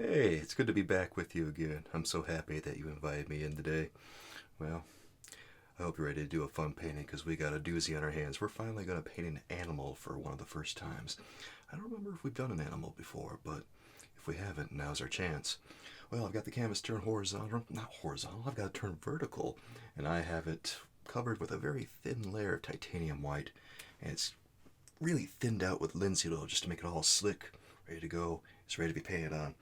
Hey, it's good to be back with you again. I'm so happy that you invited me in today. Well, I hope you're ready to do a fun painting because we got a doozy on our hands. We're finally going to paint an animal for one of the first times. I don't remember if we've done an animal before, but if we haven't, now's our chance. Well, I've got the canvas turned horizontal, not horizontal, I've got it turned vertical, and I have it covered with a very thin layer of titanium white, and it's really thinned out with linseed oil just to make it all slick, ready to go. It's ready to be painted on.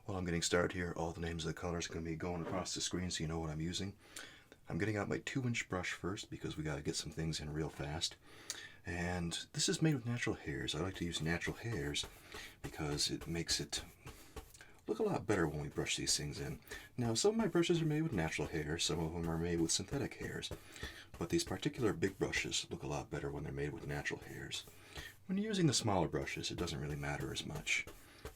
While I'm getting started here, all the names of the colors are going to be going across the screen so you know what I'm using. I'm getting out my 2-inch brush first because we got to get some things in real fast. And this is made with natural hairs. I like to use natural hairs because it makes it look a lot better when we brush these things in. Now, some of my brushes are made with natural hairs, some of them are made with synthetic hairs. But these particular big brushes look a lot better when they're made with natural hairs. When you're using the smaller brushes, it doesn't really matter as much.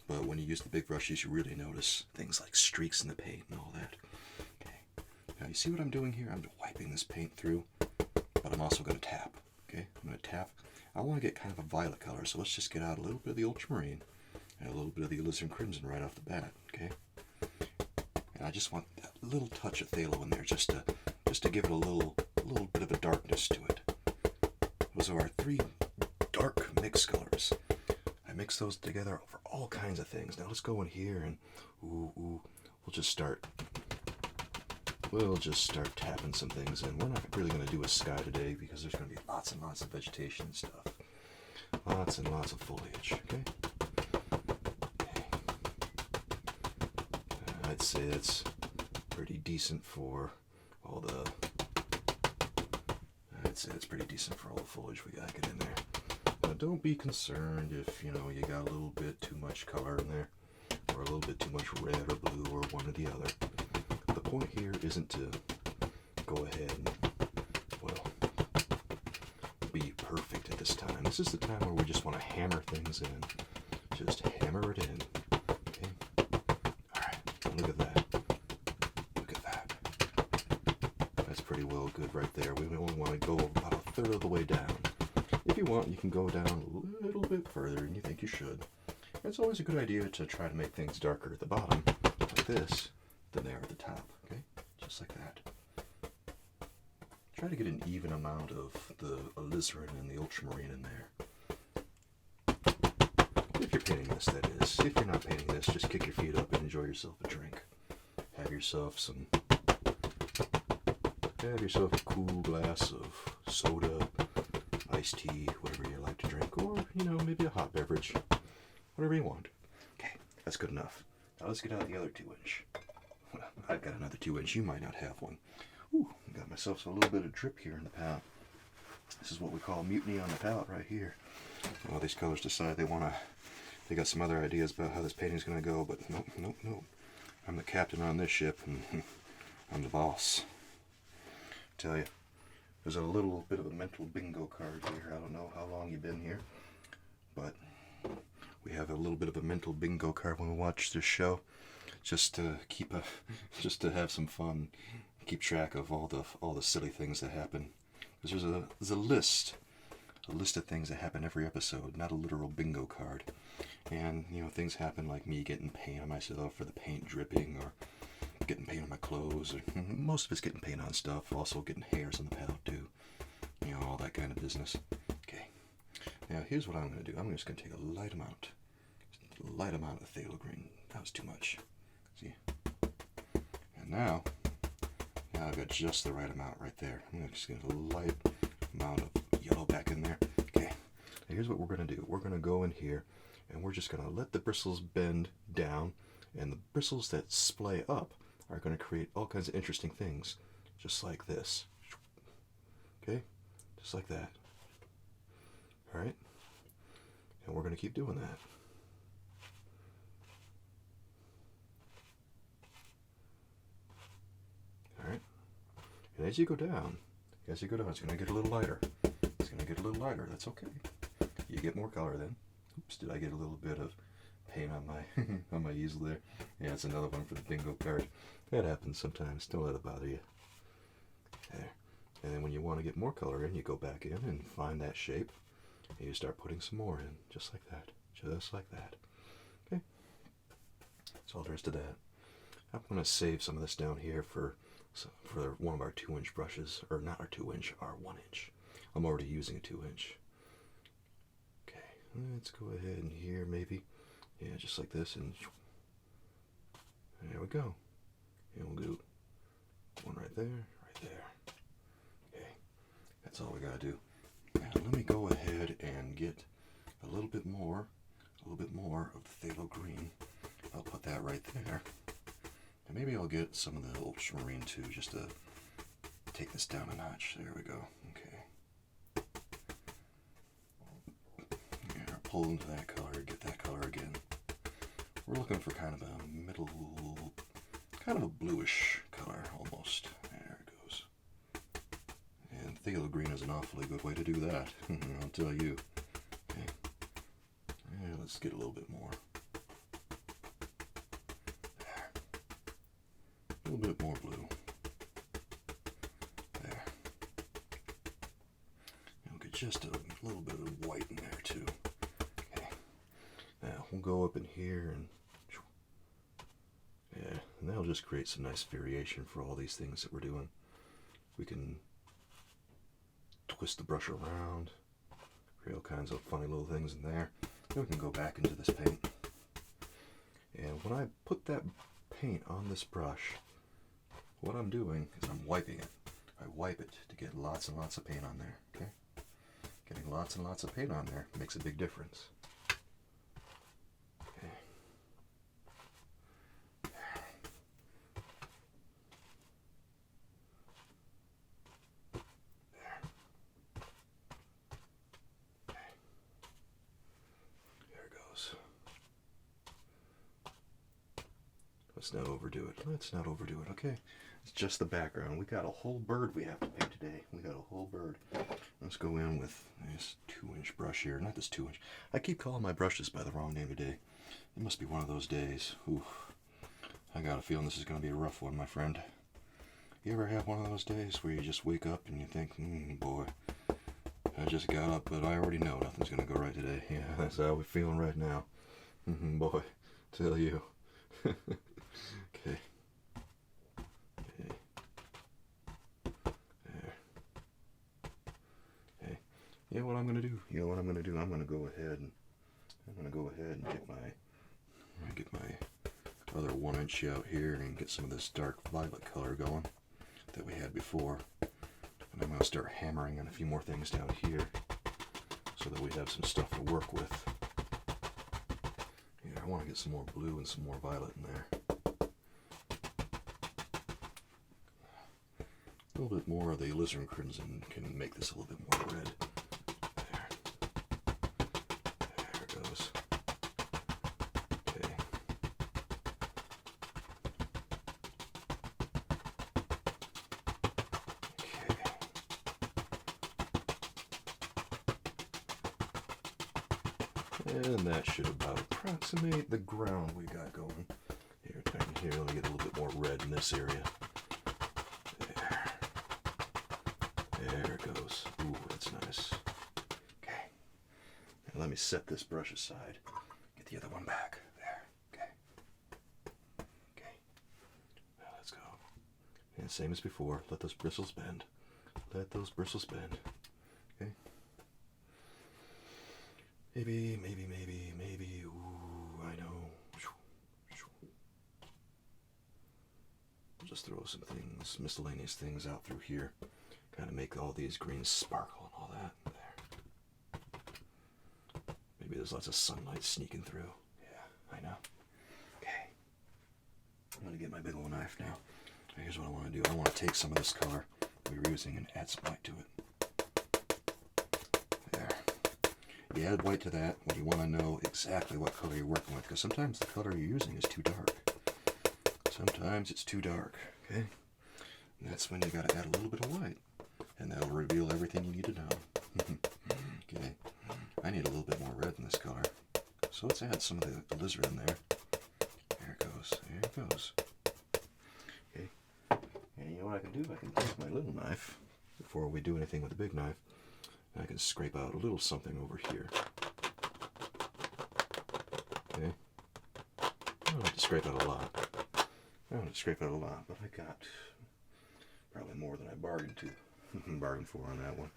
But when you use the big brushes, you really notice things like streaks in the paint and all that. Okay. Now you see what I'm doing here? I'm wiping this paint through, but I'm also going to tap. Okay, I'm going to tap. I want to get kind of a violet color, so let's just get out a little bit of the ultramarine and a little bit of the alizarin crimson right off the bat. Okay. And I just want that little touch of phthalo in there, just to give it a little bit of a darkness to it. Those are our 3 dark mix colors. I mix those together for all kinds of things. Now let's go in here and we'll just start tapping some things in. We're not really going to do a sky today because there's going to be lots and lots of vegetation and stuff. Lots and lots of foliage, okay? I'd say it's pretty decent for all the foliage we gotta get in there. Now don't be concerned if, you got a little bit too much color in there, or a little bit too much red or blue or one or the other. The point here isn't to go ahead and, be perfect at this time. This is the time where we just want to hammer things in. Just hammer it in. Okay? Alright, look at that. Look at that. That's pretty well good right there. We only want to go about a third of the way down. If you want, you can go down a little bit further, and you think you should. It's always a good idea to try to make things darker at the bottom, like this, than they are at the top, okay? Just like that. Try to get an even amount of the alizarin and the ultramarine in there. If you're painting this, that is. If you're not painting this, just kick your feet up and enjoy yourself a drink. Have yourself a cool glass of soda, iced tea, whatever you like to drink, or, maybe a hot beverage. Whatever you want. Okay, that's good enough. Now let's get out the other 2-inch. Well, I've got another 2-inch. You might not have one. Ooh, got myself a little bit of drip here in the palette. This is what we call mutiny on the palette right here. Well, these colors decide they got some other ideas about how this painting's going to go, but nope. I'm the captain on this ship, and I'm the boss. Tell you, there's a little bit of a mental bingo card here. I don't know how long you've been here, but we have a little bit of a mental bingo card when we watch this show, just to have some fun, keep track of all the silly things that happen. Because there's a list of things that happen every episode, not a literal bingo card. And things happen like me getting paint on myself, or the paint dripping, or getting paint on my clothes, or most of it's getting paint on stuff. Also getting hairs on the palette too. All that kind of business. Okay. Now here's what I'm going to do. I'm just going to take a light amount of phthalo green. That was too much. See? And now I've got just the right amount right there. I'm going to just get a light amount of yellow back in there. Okay. Now here's what we're going to do. We're going to go in here, and we're just going to let the bristles bend down, and the bristles that splay up are going to create all kinds of interesting things, just like this. Okay? Just like that. Alright? And we're going to keep doing that. Alright? And as you go down, it's going to get a little lighter. It's going to get a little lighter. That's okay. You get more color then. Oops, did I get a little bit of paint on my on my easel there? Yeah, it's another one for the bingo card. That happens sometimes. Don't let it bother you. There. And then when you want to get more color in, you go back in and find that shape, and you start putting some more in, just like that. Just like that. Okay? That's all there is to that. I'm going to save some of this down here for one of our 2-inch brushes, or not our 2-inch, our 1-inch. I'm already using a 2-inch. Okay, let's go ahead and here maybe, yeah, just like this, and there we go. And we'll do one right there, right there. Okay, that's all we gotta do. Now let me go ahead and get a little bit more of the phthalo green. I'll put that right there. And maybe I'll get some of the ultramarine too, just to take this down a notch. There we go. Okay. Yeah, pull into that color, get that color again. We're looking for kind of a middle, kind of a bluish color almost. There it goes. And phthalo green is an awfully good way to do that. I'll tell you. Okay. Yeah, let's get a little bit more. A little bit more blue. There. And we'll get just a little bit of white in there too. Okay. Now we'll go up in here and yeah, and that'll just create some nice variation for all these things that we're doing. We can twist the brush around, create all kinds of funny little things in there. Then we can go back into this paint. And when I put that paint on this brush, what I'm doing is I'm wiping it. I wipe it to get lots and lots of paint on there, okay? Getting lots and lots of paint on there makes a big difference. Okay. There. Okay. There it goes. Let's not overdo it. Let's not overdo it, okay? It's just the background. We got a whole bird we have to paint today. We got a whole bird. Let's go in with this 2-inch brush here. Not this 2-inch. I keep calling my brushes by the wrong name today. It must be one of those days. Oof. I got a feeling this is going to be a rough one, my friend. You ever have one of those days where you just wake up and you think, boy, I just got up, but I already know nothing's going to go right today. Yeah, that's how we're feeling right now. Boy, tell you. Okay. Okay. There. Okay. Yeah, what I'm gonna do? You know what I'm gonna do? I'm gonna go ahead and get my other 1-inch out here and get some of this dark violet color going that we had before. And I'm gonna start hammering in a few more things down here so that we have some stuff to work with. Yeah, I want to get some more blue and some more violet in there. A little bit more of the alizarin crimson can make this a little bit more red. There. There it goes. Okay. Okay. And that should about approximate the ground we got going. Here, let me get a little bit more red in this area. There it goes. Ooh, that's nice. Okay. Now let me set this brush aside. Get the other one back. There. Okay. Okay. Now let's go. And same as before, let those bristles bend. Let those bristles bend. Okay. Maybe. Ooh, I know. We'll just throw some things, miscellaneous things out through here. Kind of make all these greens sparkle and all that. There. Maybe there's lots of sunlight sneaking through. Yeah, I know. Okay. I'm going to get my big old knife now. Here's what I want to do. I want to take some of this color we were using and add some white to it. There. You add white to that when you want to know exactly what color you're working with, because sometimes the color you're using is too dark. Sometimes it's too dark. Okay? And that's when you got to add a little bit of white. And that'll reveal everything you need to know. Okay, I need a little bit more red in this color. So let's add some of the alizarin in there. There it goes. There it goes. Okay. And you know what I can do? I can take my little knife before we do anything with the big knife. And I can scrape out a little something over here. Okay. don't have to scrape it a lot. I don't have to scrape it a lot, but I got probably more than I bargained for on that one.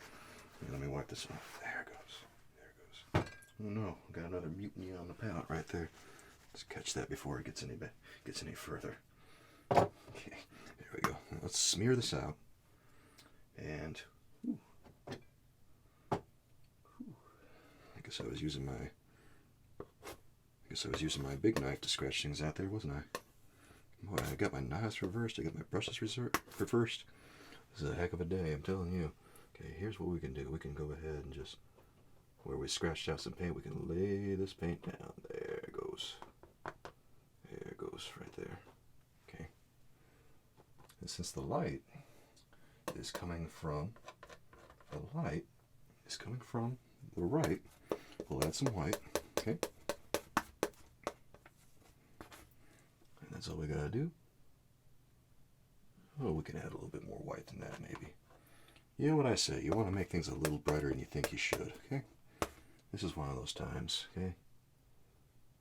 Let me wipe this off. There it goes. There it goes. Oh no, got another mutiny on the palette right there. Let's catch that before it gets any further. Okay, there we go. Let's smear this out. And I guess I was using my big knife to scratch things out there, wasn't I? Boy, I got my knives reversed. I got my brushes reversed. This is a heck of a day, I'm telling you. Okay, here's what we can do. We can go ahead and just, where we scratched out some paint, we can lay this paint down. There it goes. There it goes, right there. Okay. And since the light is coming from the right, we'll add some white. Okay. And that's all we gotta do. Oh, we can add a little bit more white than that, maybe. You know what I say, you want to make things a little brighter than you think you should, okay? This is one of those times, okay?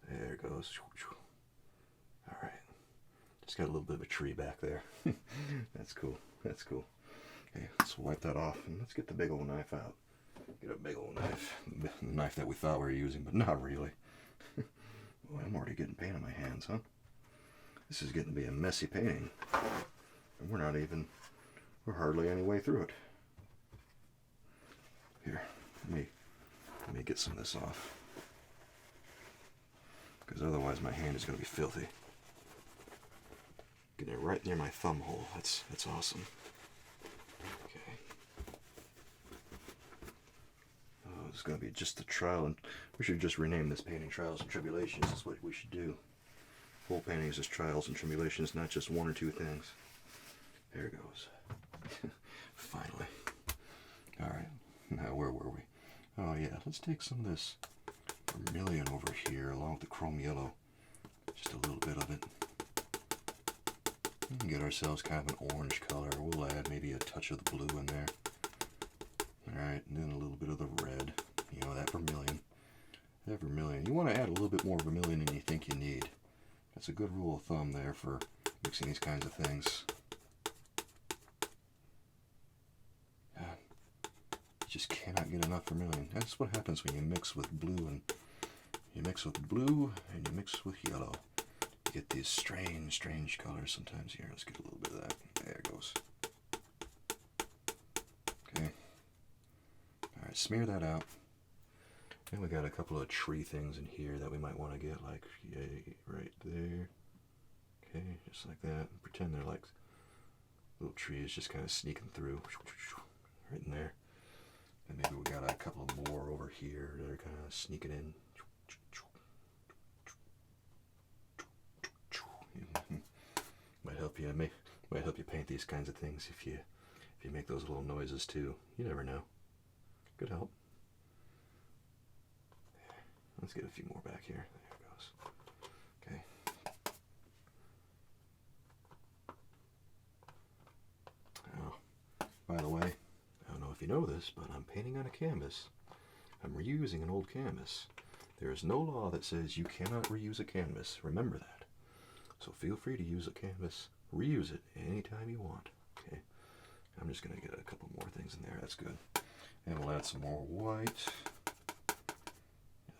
There it goes. Alright. Just got a little bit of a tree back there. That's cool. That's cool. Okay, let's wipe that off and let's get the big old knife out. Get a big old knife. The knife that we thought we were using, but not really. Boy, I'm already getting paint on my hands, huh? This is getting to be a messy painting. And we're hardly any way through it. Here, let me get some of this off. Because otherwise my hand is going to be filthy. Getting it right near my thumb hole. That's awesome. Okay. Oh, it's going to be just a trial, and we should just rename this painting Trials and Tribulations. That's what we should do. Whole painting is just trials and tribulations, not just one or two things. There it goes. Finally. Alright, now where were we? Oh yeah, let's take some of this vermilion over here along with the chrome yellow. Just a little bit of it. And get ourselves kind of an orange color. We'll add maybe a touch of the blue in there. Alright, and then a little bit of the red. You know, that vermilion. That vermilion. You want to add a little bit more vermilion than you think you need. That's a good rule of thumb there for mixing these kinds of things. Just cannot get enough vermilion. That's what happens when you mix with blue and you mix with yellow. You get these strange colors sometimes here. Let's get a little bit of that. There it goes. Okay. Alright, smear that out. And we got a couple of tree things in here that we might want to get, like, yay, right there. Okay, just like that. Pretend they're like little trees just kind of sneaking through. Right in there. And maybe we got a couple more over here that are kind of sneaking in. Might help you paint these kinds of things if you make those little noises too. You never know. Could help. Let's get a few more back here. There it goes. Okay. Now, by the way, I don't know if you know this, but I'm painting on a canvas. I'm reusing an old canvas. There is no law that says you cannot reuse a canvas. Remember that. So feel free to use a canvas. Reuse it anytime you want. Okay. I'm just going to get a couple more things in there. That's good. And we'll add some more white.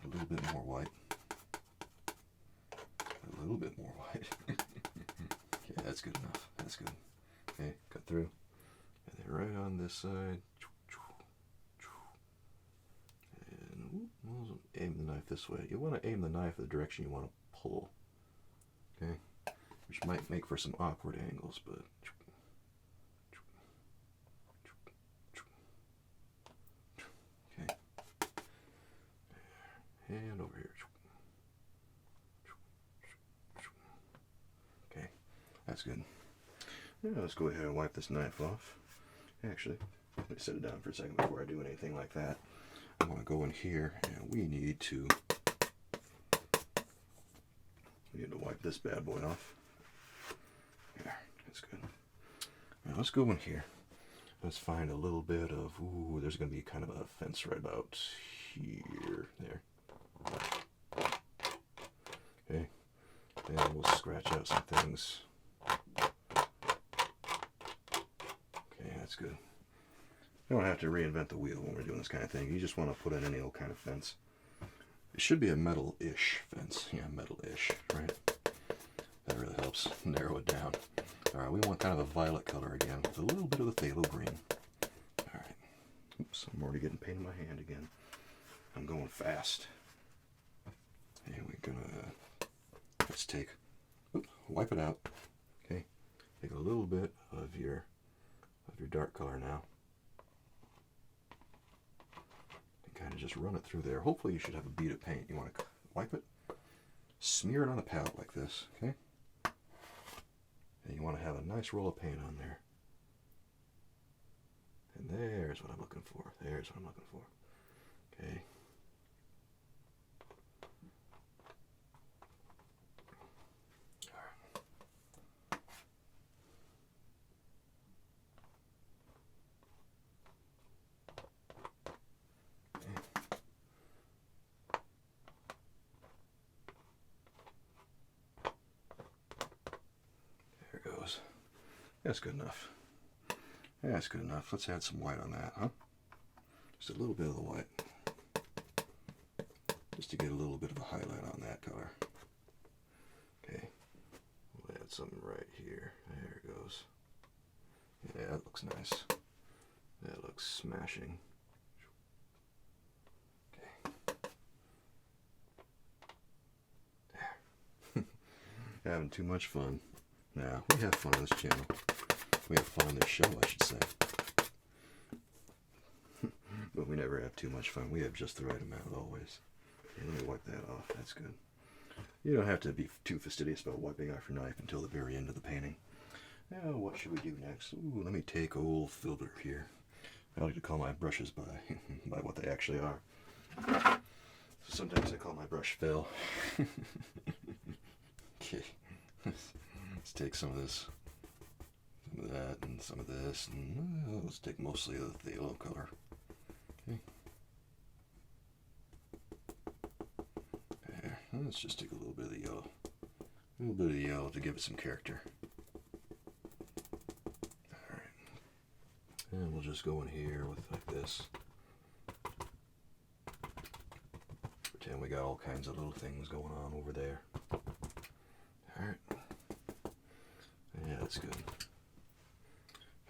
A little bit more white. A little bit more white. Okay, that's good enough. That's good. Okay, cut through. And then right on this side. And we'll aim the knife this way. You want to aim the knife the direction you want to pull. Okay? Which might make for some awkward angles, but... Okay. And over here. Okay, that's good. Now let's go ahead and wipe this knife off. Actually, let me set it down for a second before I do anything like that. I want to go in here and we need to wipe this bad boy off. There, that's good. Now let's go in here. Let's find a little bit of, ooh, there's going to be kind of a fence right about here. There. Okay. And we'll scratch out some things. Okay, that's good. You don't have to reinvent the wheel when we're doing this kind of thing. You just want to put in any old kind of fence. It should be a metal-ish fence. Yeah, metal-ish, right? That really helps narrow it down. Alright, we want kind of a violet color again with a little bit of the phthalo green. Alright. Oops, I'm already getting pain in my hand again. I'm going fast. And we're gonna, let's take, wipe it out. Okay, take a little bit of your dark color now. And kind of just run it through there. Hopefully you should have a bead of paint. You want to wipe it, smear it on a palette like this, okay? And you want to have a nice roll of paint on there. And there's what I'm looking for. There's what I'm looking for. Okay. That's good enough. That's good enough. Let's add some white on that, huh? Just a little bit of the white. Just to get a little bit of a highlight on that color. Okay. We'll add something right here. There it goes. Yeah, that looks nice. That looks smashing. Okay. There. Having too much fun. Now, we have fun on this channel. We have fun on this show, I should say. But we never have too much fun. We have just the right amount, always. Okay, let me wipe that off. That's good. You don't have to be too fastidious about wiping off your knife until the very end of the painting. Now, what should we do next? Ooh, let me take old filbert here. I like to call my brushes by, by what they actually are. Sometimes I call my brush Phil. Okay. Let's take some of this, some of that, and some of this, and let's take mostly of the phthalo color. Okay. There. Let's just take a little bit of the yellow. A little bit of the yellow to give it some character. Alright. And we'll just go in here with like this. Pretend we got all kinds of little things going on over there. Alright. Yeah, that's good.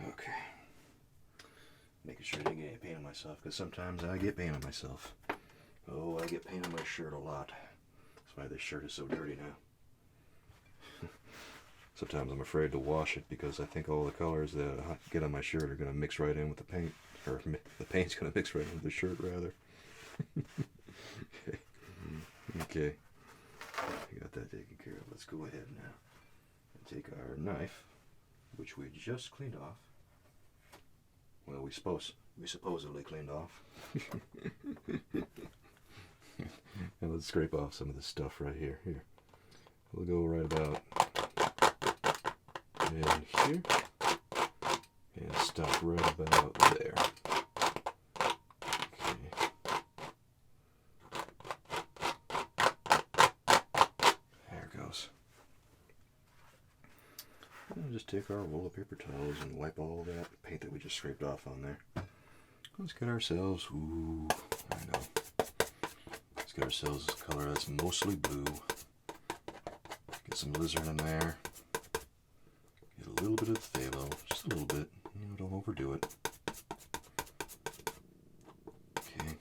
Okay. Making sure I didn't get any paint on myself, because sometimes I get paint on myself. Oh, I get paint on my shirt a lot. That's why this shirt is so dirty now. Sometimes I'm afraid to wash it because I think all the colors that I get on my shirt are going to mix right in with the paint. Or the paint's going to mix right in with the shirt, rather. Okay. Okay. I got that taken care of. Let's go ahead now. Take our knife, which we just cleaned off. Well, we supposedly cleaned off. And let's scrape off some of this stuff right here. Here, we'll go right about in here and stop right about there. Okay. There it goes. And just take our roll of paper towels and wipe all that paint that we just scraped off on there. Let's get ourselves, ooh, I know. Let's get ourselves a color that's mostly blue. Get some lizard in there. Get a little bit of phthalo, just a little bit. You know, don't overdo it. Okay.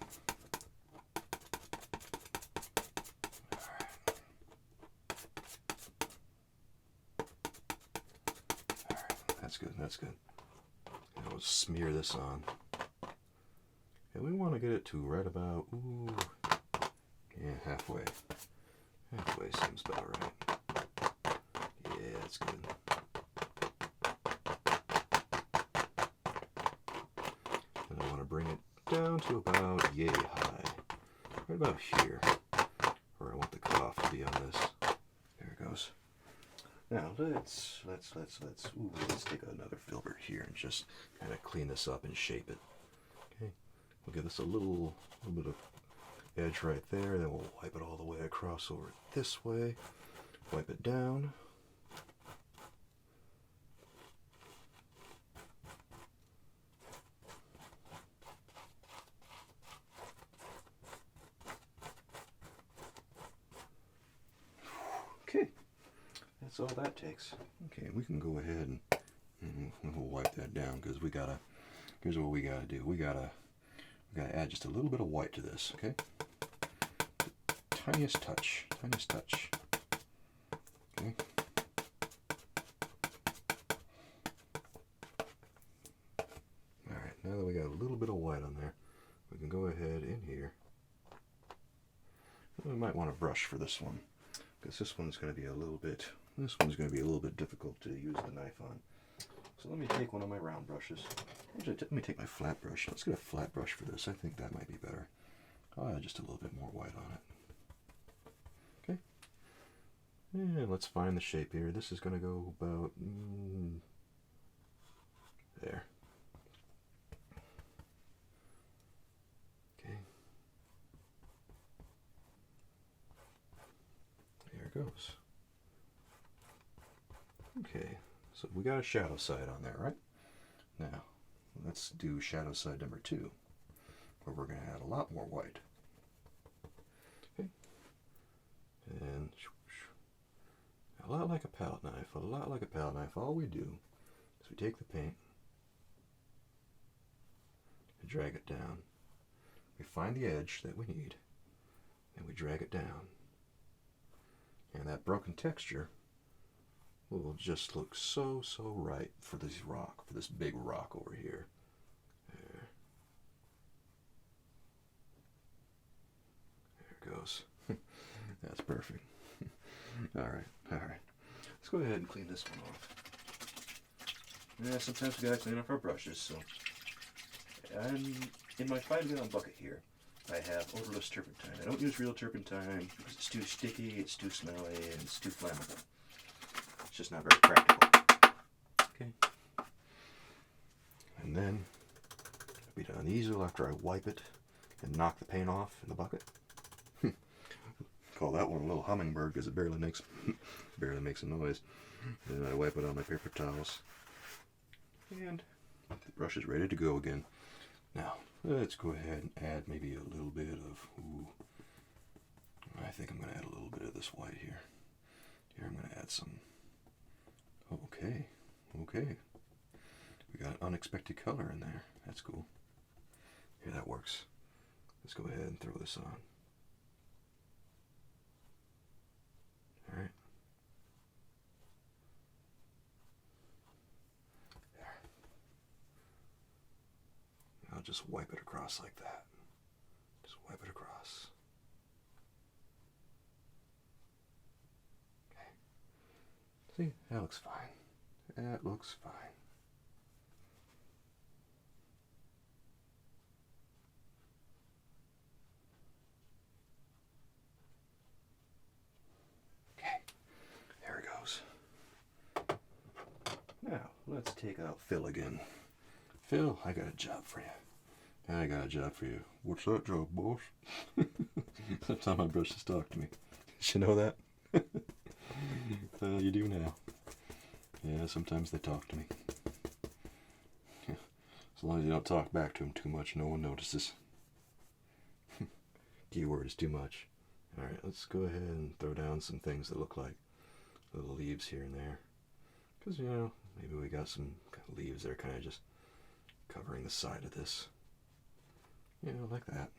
That's good, that's good. And we'll smear this on. And we want to get it to right about, ooh, yeah, halfway. Halfway seems about right. Yeah, that's good. And I want to bring it down to about yay high. Right about here. Where I want the cutoff to be on this. There it goes. Now let's take another filbert here and just kind of clean this up and shape it. Okay, we'll give this a little bit of edge right there. Then we'll wipe it all the way across over this way. Wipe it down. Okay, that's all that takes. Okay, we can go ahead and we'll wipe that down because here's what we gotta do. We gotta add just a little bit of white to this, okay? Tiniest touch. Okay. Alright, now that we got a little bit of white on there, we can go ahead in here. We might want to brush for this one, because this one's going to be a little bit difficult to use the knife on. So let me take one of my round brushes. Actually, let me take my flat brush. Let's get a flat brush for this. I think that might be better. I'll add just a little bit more white on it. Okay. And let's find the shape here. This is going to go about there. Okay. There it goes. Okay, so we got a shadow side on there, right? Now, let's do shadow side number 2, where we're going to add a lot more white. Okay. And a lot like a palette knife, all we do is we take the paint and drag it down. We find the edge that we need, and we drag it down. And that broken texture will just look so right for this big rock over here. There it goes. That's perfect. All right. Let's go ahead and clean this one off. Yeah, sometimes we gotta clean off our brushes. So, in my 5-gallon bucket here, I have odorless turpentine. I don't use real turpentine because it's too sticky, it's too smelly, and it's too flammable. It's just not very practical. Okay. And then I'll be done the easel after I wipe it and knock the paint off in the bucket. Call that one a little hummingbird because it barely makes a noise. And then I wipe it on my paper towels. And the brush is ready to go again. Now, let's go ahead and add maybe a little bit of, I think I'm going to add a little bit of this white here. Here I'm going to add some, okay. We got an unexpected color in there. That's cool. Here, that works. Let's go ahead and throw this on. Alright. There. I'll just wipe it across like that. Just wipe it across. Okay. See, that looks fine. That looks fine. Now, let's take out Phil again. Phil, I got a job for you. What's that job, boss? That's how my brushes talk to me. Did you know that? You do now. Yeah, sometimes they talk to me. As long as you don't talk back to them too much, no one notices. Keyword is too much. Alright, let's go ahead and throw down some things that look like little leaves here and there. Because, maybe we got some leaves that are kind of just covering the side of this. Like that.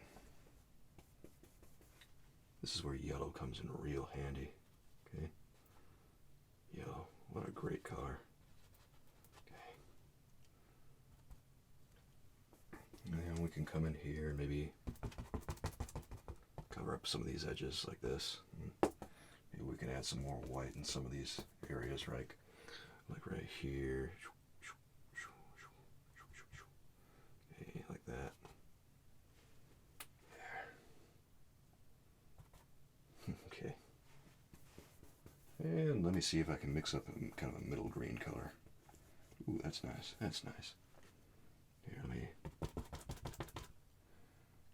This is where yellow comes in real handy. Okay? Yellow. What a great color. Okay. And we can come in here and maybe cover up some of these edges like this. Maybe we can add some more white in some of these areas, right? Like right here. Okay, like that. There. Okay. And let me see if I can mix up kind of a middle green color. Ooh, that's nice. That's nice. Here, let me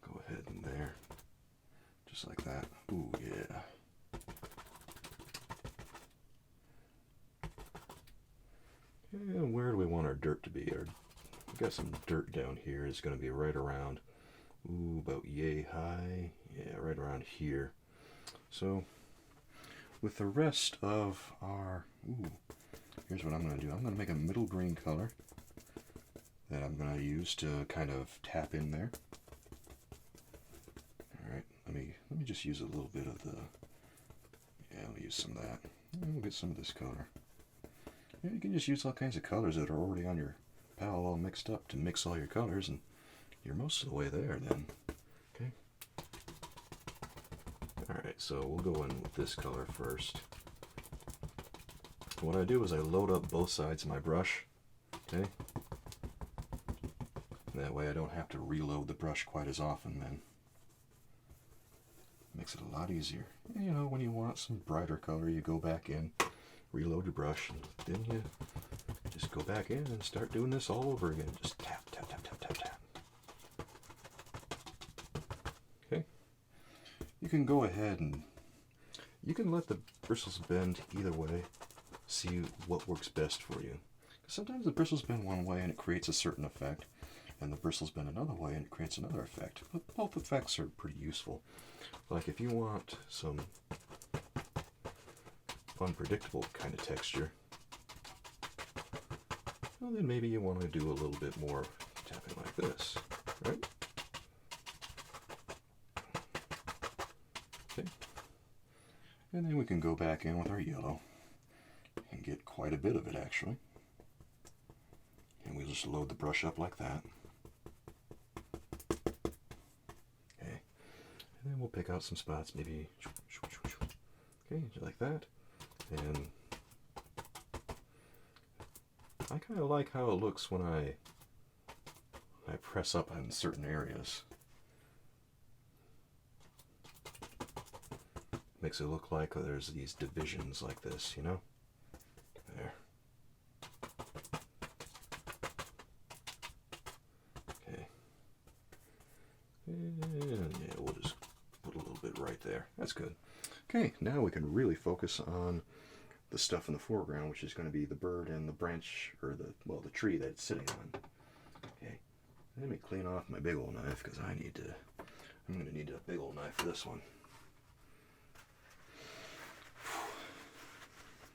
go ahead in there. Just like that. Ooh, yeah. And where do we want our dirt to be? We've got some dirt down here. It's going to be right around, about yay high. Yeah, right around here. So with the rest of our, here's what I'm going to do. I'm going to make a middle green color that I'm going to use to kind of tap in there. All right, let me just use a little bit of the, I'll use some of that. And we'll get some of this color. Yeah, you can just use all kinds of colors that are already on your palette all mixed up to mix all your colors, and you're most of the way there then. Okay. Alright, so we'll go in with this color first. What I do is I load up both sides of my brush. Okay. That way I don't have to reload the brush quite as often then. Makes it a lot easier. And, you know, when you want some brighter color, you go back in, reload your brush, and then you just go back in and start doing this all over again. Just tap, tap, tap, tap, tap, tap. Okay. You can go ahead and you can let the bristles bend either way. See what works best for you. Sometimes the bristles bend one way and it creates a certain effect, and the bristles bend another way and it creates another effect. But both effects are pretty useful. Like if you want some unpredictable kind of texture, well then maybe you want to do a little bit more tapping like this, right? Okay. And then we can go back in with our yellow and get quite a bit of it actually. And we'll just load the brush up like that. Okay. And then we'll pick out some spots, maybe, okay, just like that. And I kind of like how it looks when I press up on certain areas. Makes it look like there's these divisions like this, you know? There. Okay. And yeah, we'll just put a little bit right there. That's good. Okay, now we can really focus on the stuff in the foreground, which is going to be the bird and the branch, or the tree that it's sitting on. Okay, let me clean off my big old knife because I'm going to need a big old knife for this one.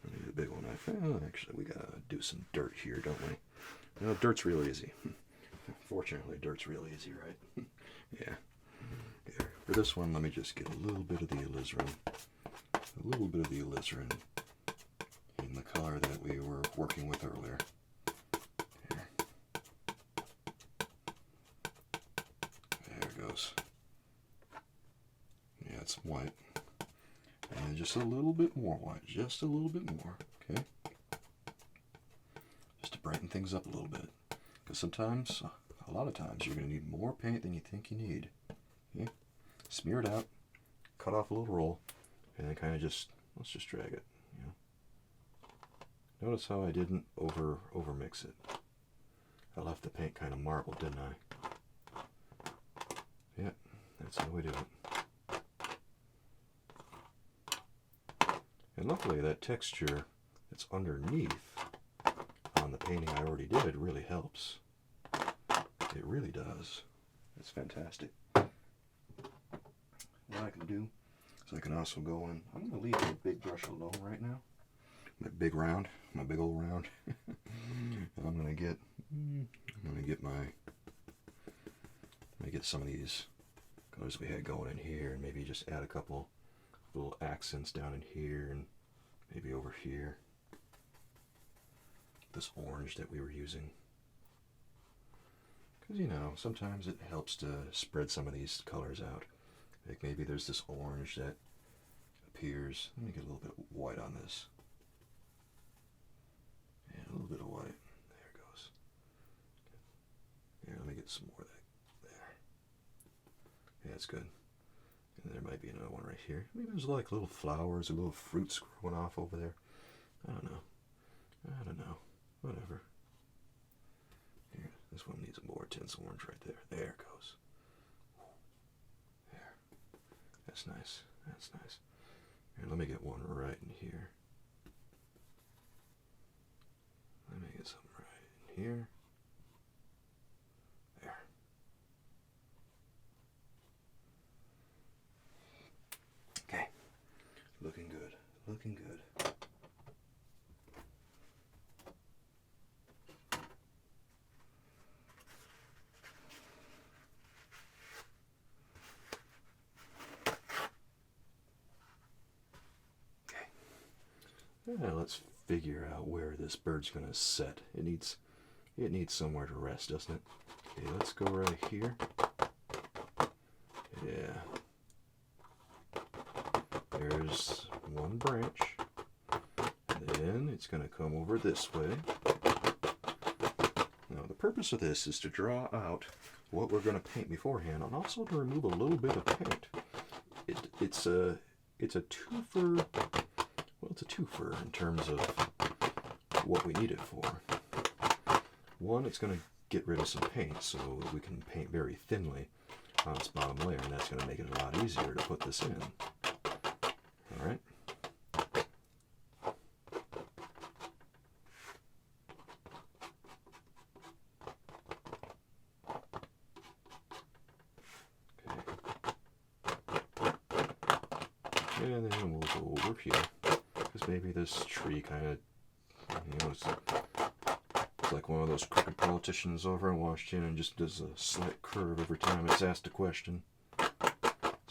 I need a big old knife. Oh, actually, we gotta do some dirt here, don't we? You know, dirt's real easy. Fortunately, dirt's real easy, right? Yeah. Here. For this one, let me just get a little bit of the alizarin. A little bit of the alizarin in the color that we were working with earlier. Here. There it goes. Yeah, it's white. And just a little bit more white. Just a little bit more. Okay? Just to brighten things up a little bit. Because sometimes, a lot of times, you're going to need more paint than you think you need. Okay? Smear it out. Cut off a little roll. And then kind of just, let's just drag it. You know? Notice how I didn't over mix it. I left the paint kind of marbled, didn't I? Yeah, that's how we do it. And luckily that texture that's underneath on the painting I already did really helps. It really does. It's fantastic. What I can do is I can also go in. I'm going to leave the big brush alone right now. My big old round. And I'm going to get some of these colors we had going in here, and maybe just add a couple little accents down in here and maybe over here. This orange that we were using. Because, you know, sometimes it helps to spread some of these colors out. Like maybe there's this orange that appears. Let me get a little bit of white on this. And a little bit of white. There it goes. Here, let me get some more of that. There. Yeah, that's good. And there might be another one right here. Maybe there's like little flowers or little fruits growing off over there. I don't know. Whatever. Here, this one needs a more intense orange right there. There it goes. There. That's nice. That's nice. Here, let me get one right in here. Let me get here. There. Okay. Looking good. Looking good. Now let's figure out where this bird's going to set. It needs somewhere to rest, doesn't it? Okay, let's go right here. Yeah. There's one branch. And then it's going to come over this way. Now the purpose of this is to draw out what we're going to paint beforehand, and also to remove a little bit of paint. It's a twofer. Well, it's a twofer in terms of what we need it for. One, it's going to get rid of some paint, so we can paint very thinly on its bottom layer, and that's going to make it a lot easier to put this in. All right. Okay. And then we'll go over here. Because maybe this tree kind of, it's like one of those crooked politicians over in Washington and just does a slight curve every time it's asked a question.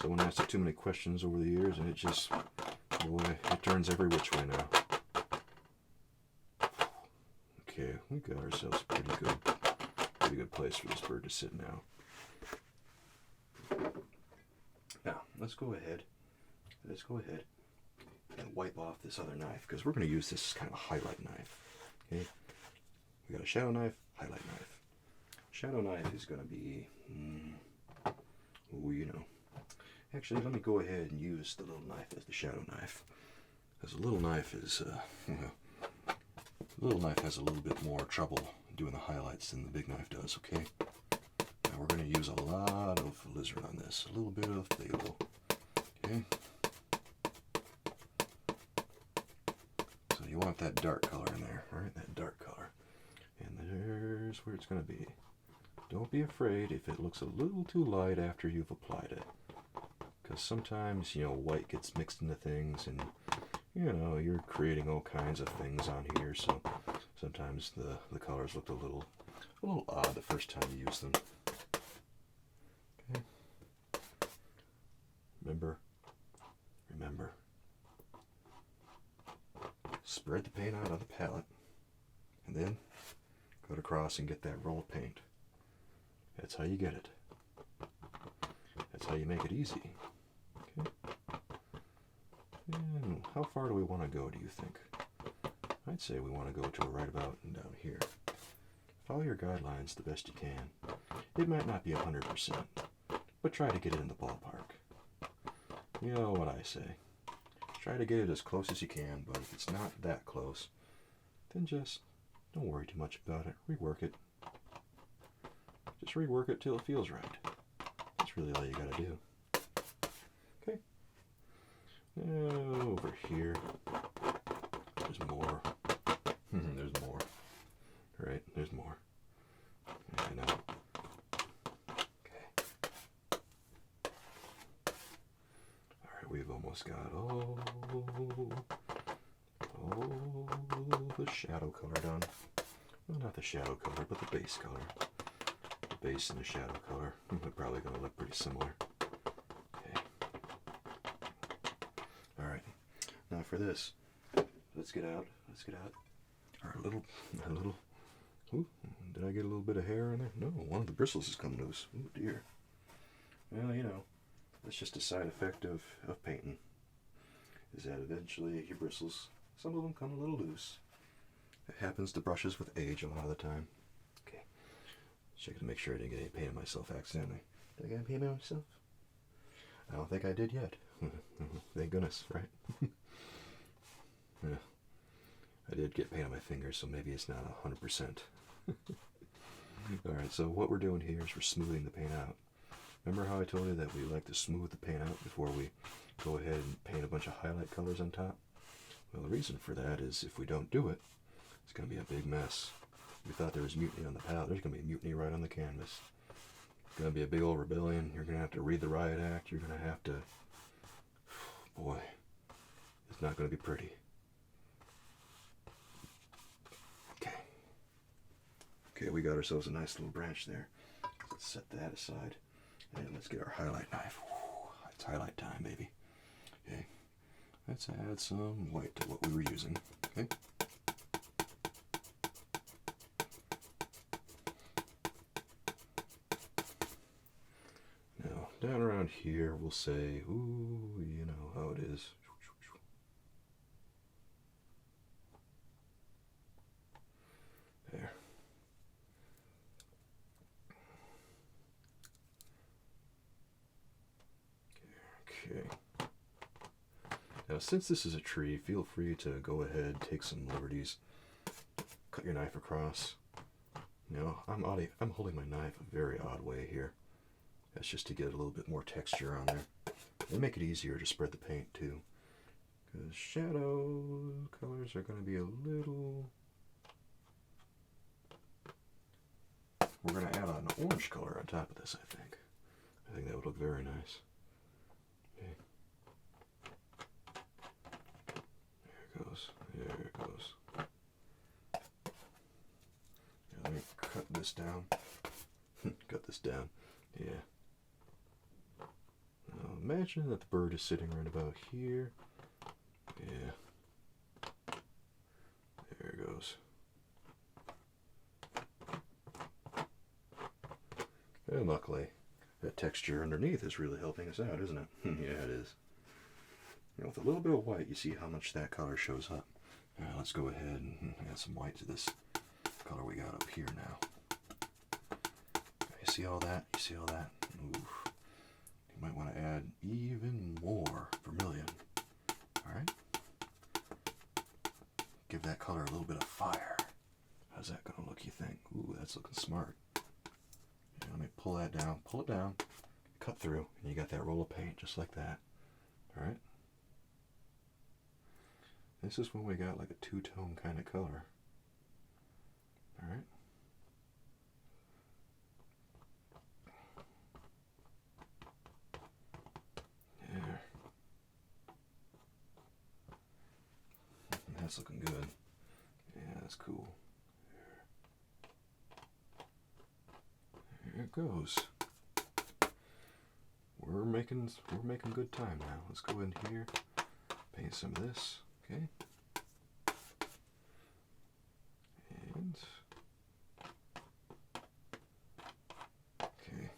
Someone asked it too many questions over the years, and it just, boy, it turns every which way now. Okay, we got ourselves a pretty good place for this bird to sit now. Now, let's go ahead and wipe off this other knife, because we're going to use this as kind of a highlight knife. Okay, we got a shadow knife, highlight knife. Shadow knife is going to be, actually, let me go ahead and use the little knife as the shadow knife, because the little knife is, the little knife has a little bit more trouble doing the highlights than the big knife does. Okay, now we're going to use a lot of alizarin on this, a little bit of phthalo. Okay. You want that dark color in there, right? That dark color. And there's where it's going to be. Don't be afraid if it looks a little too light after you've applied it. Because sometimes, white gets mixed into things, and, you're creating all kinds of things on here, so sometimes the colors look a little odd the first time you use them. Okay. Remember. Spread the paint out on the palette, and then go across and get that roll of paint. That's how you get it. That's how you make it easy. Okay. And how far do we want to go, do you think? I'd say we want to go to right about down here. Follow your guidelines the best you can. It might not be 100%, but try to get it in the ballpark. You know what I say. Try to get it as close as you can, but if it's not that close, then just don't worry too much about it. Rework it. Just rework it till it feels right. That's really all you gotta do. Okay. Now over here, there's more. There's more. Right? There's more. I know. We've almost got all the shadow color done. Well, not the shadow color, but the base color. The base and the shadow color. They're probably going to look pretty similar. Okay. Alright. Now for this, let's get out our little, ooh, did I get a little bit of hair in there? No, one of the bristles has come loose. Oh dear. Well, that's just a side effect of painting, is that eventually your bristles, some of them come a little loose. It happens to brushes with age a lot of the time. Okay, check to make sure I didn't get any paint on myself accidentally. Did I get any paint on myself? I don't think I did yet. Thank goodness, right? Yeah. I did get paint on my fingers, so maybe it's not 100%. Alright, so what we're doing here is we're smoothing the paint out. Remember how I told you that we like to smooth the paint out before we go ahead and paint a bunch of highlight colors on top? Well, the reason for that is if we don't do it, it's going to be a big mess. We thought there was mutiny on the palette. There's going to be mutiny right on the canvas. It's going to be a big old rebellion. You're going to have to read the riot act. You're going to have to... Boy, it's not going to be pretty. Okay. Okay, we got ourselves a nice little branch there. Let's set that aside. And let's get our highlight knife. It's highlight time, baby. Okay. Let's add some white to what we were using. Okay. Now, down around here, we'll say, ooh, you know how it is. There. Okay. Now, since this is a tree, feel free to go ahead, take some liberties, cut your knife across. Now, I'm holding my knife a very odd way here. That's just to get a little bit more texture on there. And make it easier to spread the paint too. Because shadow colors are going to be a little... We're going to add an orange color on top of this, I think. I think that would look very nice. Okay. There it goes. There it goes. Now let me cut this down. Cut this down. Yeah. Now imagine that the bird is sitting right about here. Yeah. There it goes. And luckily, that texture underneath is really helping us out, isn't it? Yeah, it is. You know, with a little bit of white, you see how much that color shows up. All right, let's go ahead and add some white to this color we got up here now. You see all that? You see all that? Oof. You might want to add even more vermilion. All right? Give that color a little bit of fire. How's that going to look, you think? Ooh, that's looking smart. Yeah, let me pull that down. Pull it down. Cut through. And you got that roll of paint just like that. All right? This is when we got like a two-tone kind of color. All right? There. That's looking good. Yeah, that's cool. There it goes. We're making good time now. Let's go in here, paint some of this, okay? And okay.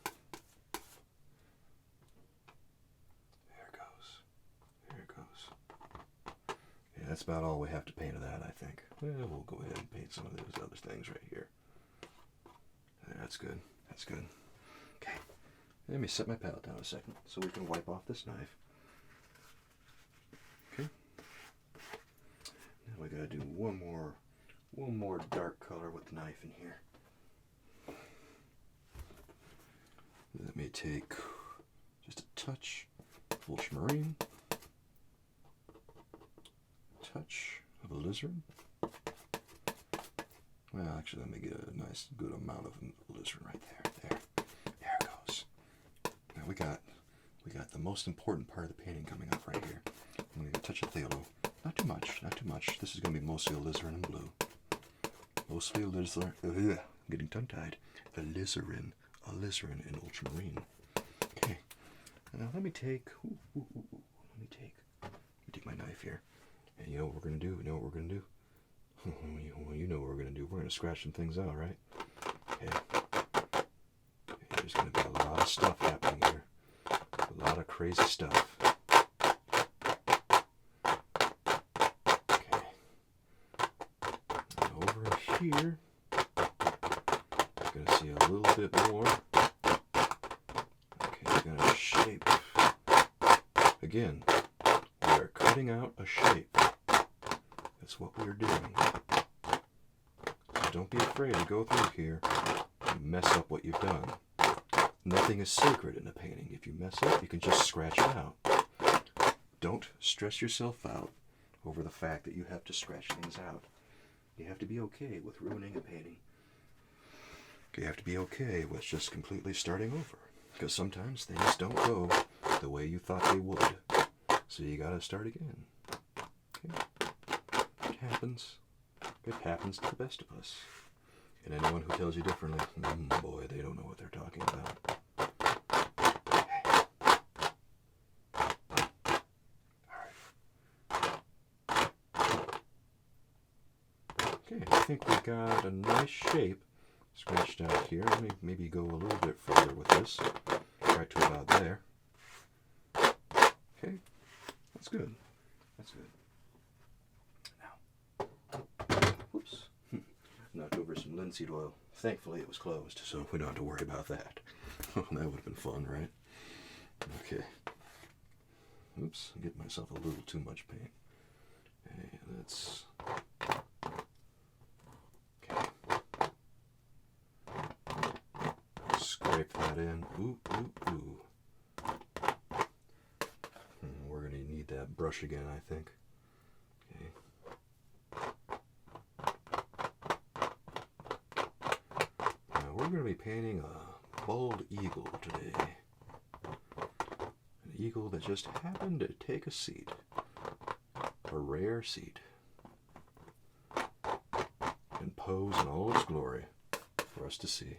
There it goes. There it goes. Yeah, that's about all we have to paint of that, I think. Well, we'll go ahead and paint some of those other things right here. That's good. That's good. Okay. Let me set my palette down a second so we can wipe off this knife. Okay. Now we gotta do one more dark color with the knife in here. Let me take just a touch of ultramarine, touch of alizarin. Well, actually, let me get a nice, good amount of alizarin right there. There it goes. Now we got the most important part of the painting coming up right here. I'm going to touch of phthalo. Not too much, not too much. This is going to be mostly alizarin and blue. Mostly alizarin. I'm getting tongue-tied. Alizarin and ultramarine. Okay. Now let me take. Let me take my knife here. And you know what we're going to do? You know what we're going to do? Well, you know what we're going to do. We're going to scratch some things out, right? Okay. There's going to be a lot of stuff happening here. A lot of crazy stuff. Okay. And over here, you're going to see a little bit more. Okay, you're going to shape. Again, we are cutting out a shape. That's what we're doing. So don't be afraid to go through here and mess up what you've done. Nothing is sacred in a painting. If you mess up, you can just scratch it out. Don't stress yourself out over the fact that you have to scratch things out. You have to be okay with ruining a painting You have to be okay with just completely starting over, because sometimes things don't go the way you thought they would. So you gotta start again. Okay? It happens. It happens to the best of us. And anyone who tells you differently, boy, they don't know what they're talking about. Okay, I think we got a nice shape sketched out here. Let me maybe go a little bit further with this. Right to about there. Okay, that's good. That's good. Now, whoops, knocked over some linseed oil. Thankfully it was closed, so we don't have to worry about that. That would have been fun, right? Okay. Oops, I'm getting myself a little too much paint. Okay, let's... Scrape that in. Ooh, ooh, ooh. We're going to need that brush again, I think. Okay. Now we're going to be painting a bald eagle today. An eagle that just happened to take a seat. A rare seat. And pose in all its glory for us to see.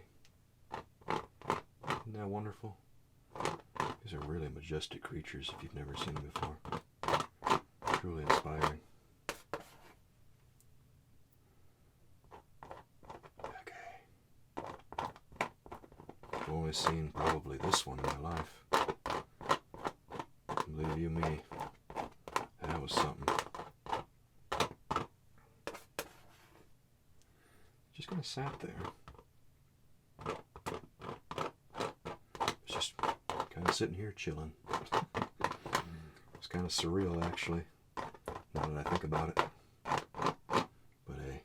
Isn't that wonderful? These are really majestic creatures if you've never seen them before. Truly inspiring. Okay. I've only seen probably this one in my life. Believe you me, that was something. Just kind of sat there. Kind of sitting here chilling. It's kind of surreal, actually, now that I think about it. But hey,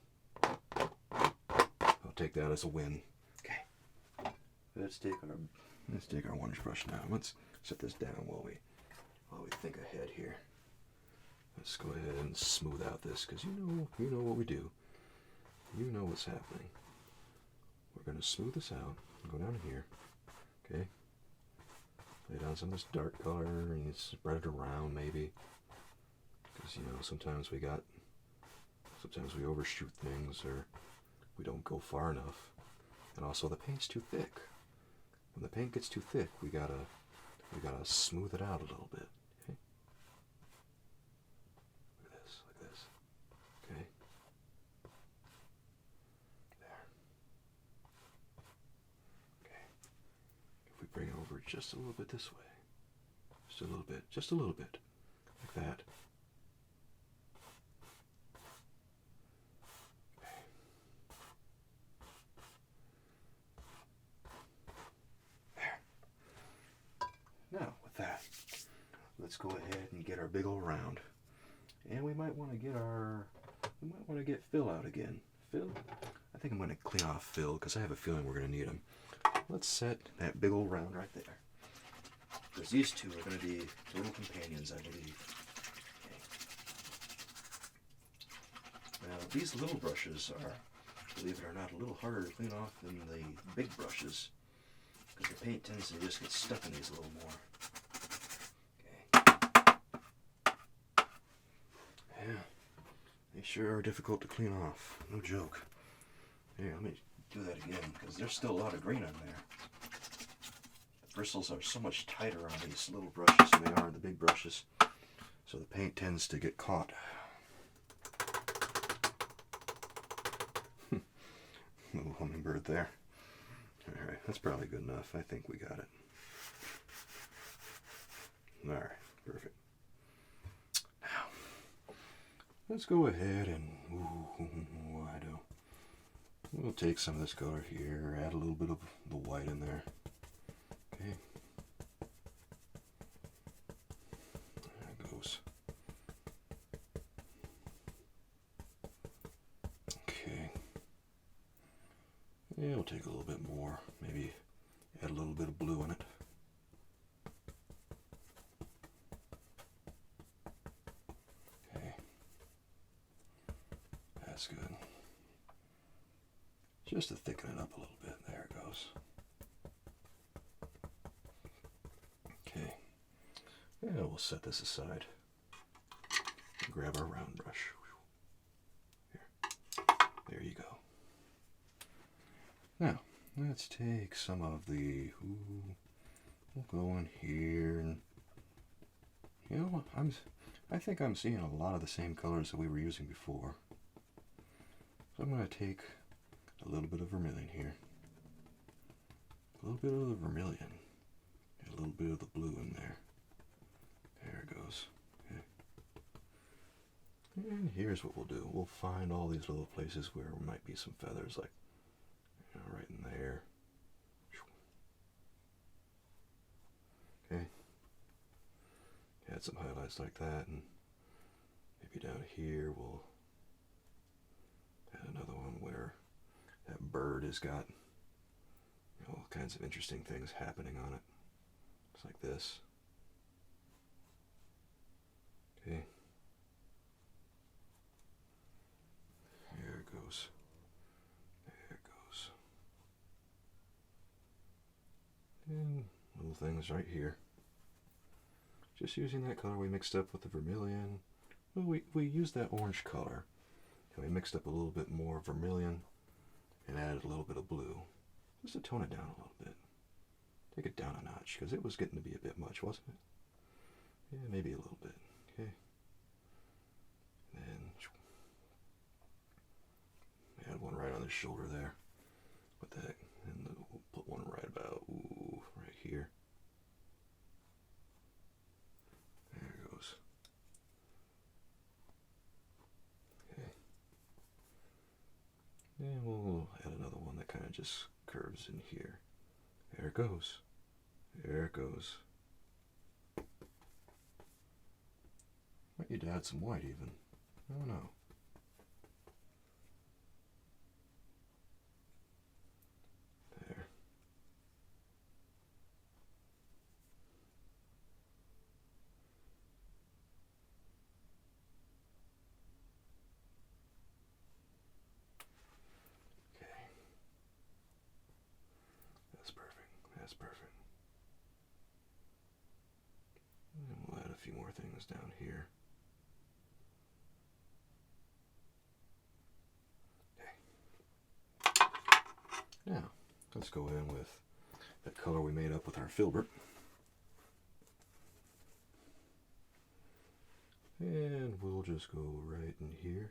I'll take that as a win. Okay, let's take our orange brush now. Let's set this down while we think ahead here. Let's go ahead and smooth out this, because you know what we do. You know what's happening. We're gonna smooth this out. Go down here. Okay. Lay down some of this dark color and you spread it around maybe. Because, sometimes we overshoot things or we don't go far enough. And also the paint's too thick. When the paint gets too thick, we gotta smooth it out a little bit. Okay? Look at this, like this. Okay? There. Okay. If we bring it over just a little bit this way. Just a little bit. Like that. Okay. There. Now, with that, let's go ahead and get our big old round. And we might want to get Phil out again. Phil? I think I'm going to clean off Phil because I have a feeling we're going to need him. Let's set that big old round right there. Because these two are going to be little companions, I believe. Okay. Now, these little brushes are, believe it or not, a little harder to clean off than the big brushes. Because the paint tends to just get stuck in these a little more. Okay. Yeah. They sure are difficult to clean off. No joke. Here, let me do that again, because there's still a lot of green on there. The bristles are so much tighter on these little brushes than they are on the big brushes, so the paint tends to get caught. Little hummingbird there. Alright, that's probably good enough. I think we got it. Alright, perfect. Now, let's go ahead and we'll take some of this color here, add a little bit of the white in there. Okay. There it goes. Okay. Yeah, we'll take a little bit more, maybe add a little bit of blue in it. Okay. That's good. Just to thicken it up a little bit. There it goes. Okay. Yeah, we'll set this aside. Grab our round brush. There you go. Now, let's take some of the, we'll go in here, and you know, I think I'm seeing a lot of the same colors that we were using before. So I'm going to take a little bit of vermilion here, a little bit of the vermilion, and a little bit of the blue in there. There it goes. Okay. And here's what we'll do. We'll find all these little places where there might be some feathers, like right in there. Okay. Add some highlights like that, and maybe down here we'll add another one where that bird has got all kinds of interesting things happening on it. It's like this. Okay. There it goes. There it goes. And little things right here. Just using that color we mixed up with the vermilion. Well, we used that orange color, and we mixed up a little bit more vermilion and added a little bit of blue, just to tone it down a little bit. Take it down a notch, because it was getting to be a bit much, wasn't it? Yeah, maybe a little bit. Okay. Then add one right on the shoulder there with that, and we'll put one right about right here. There it goes. Okay. And we'll add another one that kind of just curves in here. There it goes. There it goes. Might need to add some white even. I don't know. There. Okay. That's perfect. That's perfect. And we'll add a few more things down here. Now, let's go in with that color we made up with our filbert. And we'll just go right in here.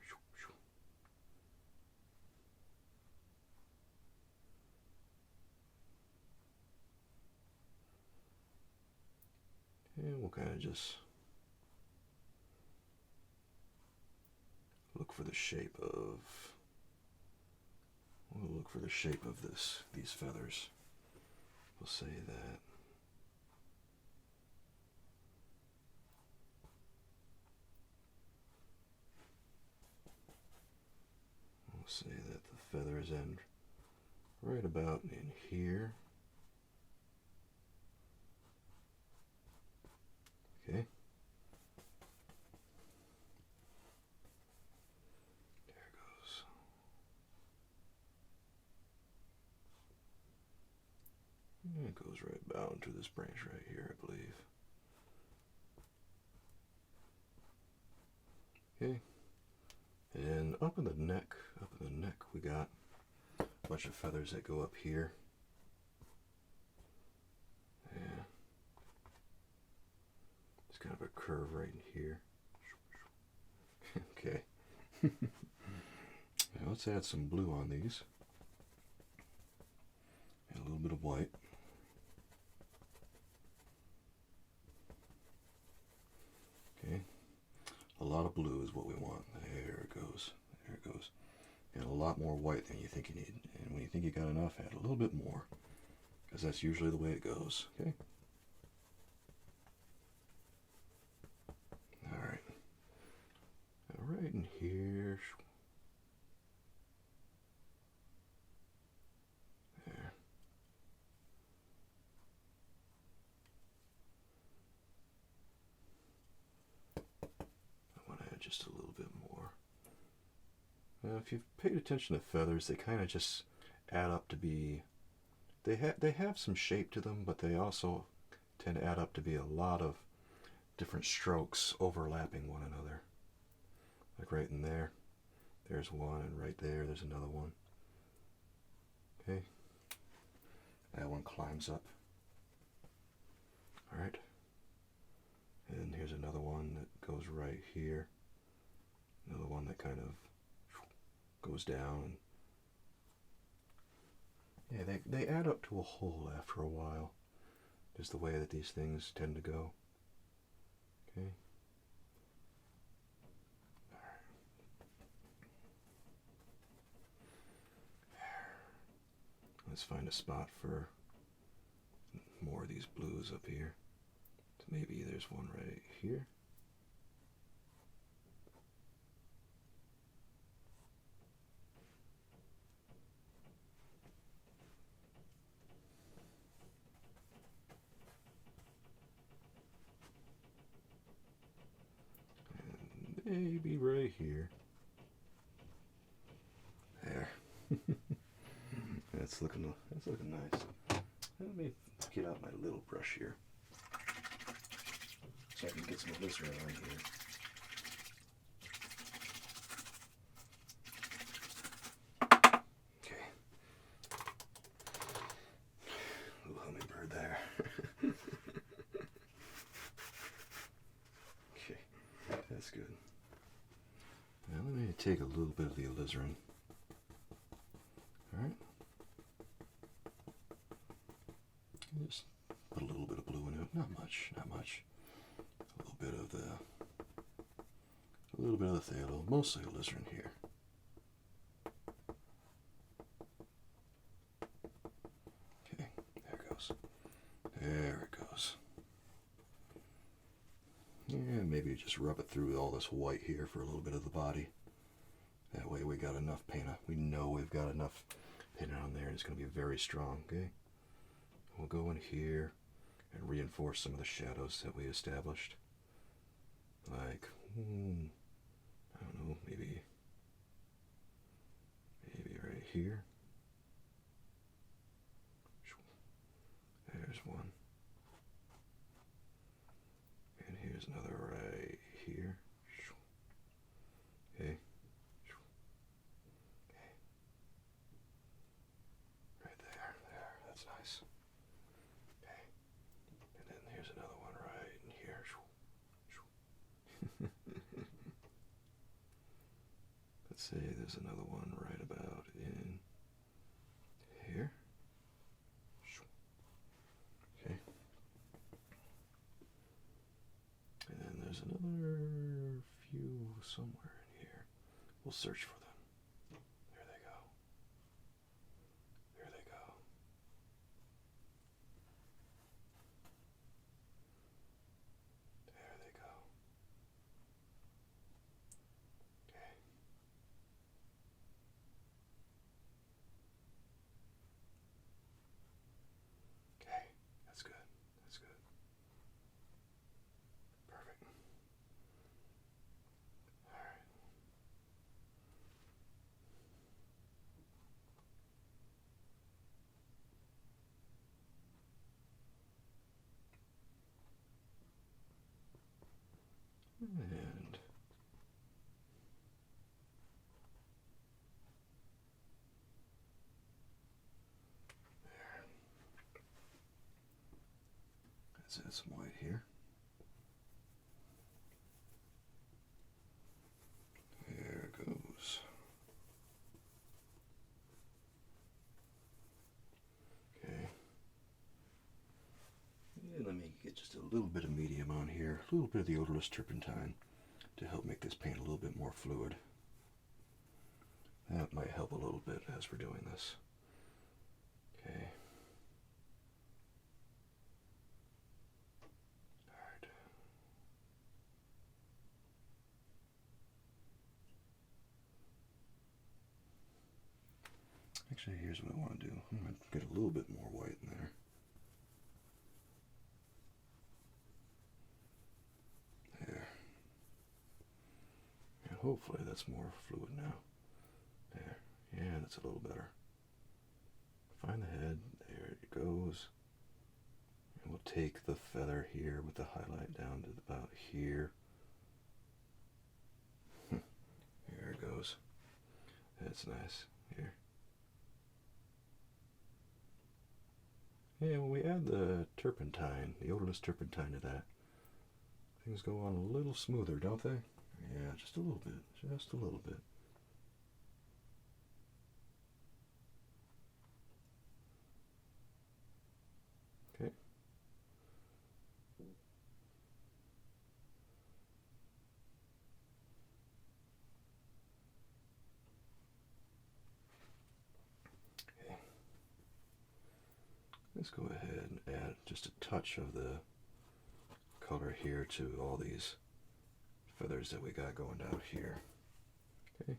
And we'll kind of just look for the shape of these feathers. We'll say that the feathers end right about in here. Okay. There it goes. And it goes right about into this branch right here, I believe. Okay. And up in the neck, we got a bunch of feathers that go up here. Yeah. It's kind of a curve right in here. Okay. Now let's add some blue on these. And a little bit of white. Okay. A lot of blue is what we want. There it goes. There it goes. And a lot more white than you think you need. And when you think you got enough, add a little bit more. Because that's usually the way it goes. Okay. Alright. Now right in here. There. I want to add just a little bit more. Now if you've paid attention to feathers, they kind of just add up to be they have some shape to them, but they also tend to add up to be a lot of different strokes overlapping one another. Like right in there, there's one, and right there, there's another one. Okay, that one climbs up. All right, and here's another one that goes right here. Another one that kind of goes down. Yeah, they add up to a whole after a while. Just the way that these things tend to go. Okay. Let's find a spot for more of these blues up here. So maybe there's one right here. And maybe right here. There. That's looking nice. Let me get out my little brush here so I can get some alizarin on here. Okay. Little hummingbird there. Okay, that's good. Now let me take a little bit of the alizarin. All right. Just put a little bit of blue in it. Not much. A little bit of the phthalo, mostly alizarin here. Okay, there it goes. There it goes. Yeah, maybe just rub it through all this white here for a little bit of the body. That way we got enough paint. We know we've got enough paint on there, and it's going to be very strong, okay? We'll go in here and reinforce some of the shadows that we established. Like, I don't know, maybe right here. There's one. And here's another right here. Okay. Right there, that's nice. Okay. And then here's another one right in here. Let's say there's another one right about in here. Okay. And then there's another few somewhere in here. We'll search for them. There they go. There they go. There they go. Okay. Okay, that's good. That's good. Perfect. All right. And there. Let's add some white here. There it goes. Okay. And let me get just a little bit of medium on here, a little bit of the odorless turpentine to help make this paint a little bit more fluid. That might help a little bit as we're doing this. Okay. Alright. Actually, here's what I want to do. I'm going to get a little bit more white in there. There. And hopefully that's more fluid now. There. Yeah, that's a little better. Find the head. There it it goes. And we'll take the feather here with the highlight down to about here. There it goes. That's nice. Here. And when we add the turpentine, the odorless turpentine to that, things go on a little smoother, don't they? Yeah, just a little bit. Just a little bit. Okay. Okay. Let's go ahead and add just a touch of the color here to all these feathers that we got going down here. Okay.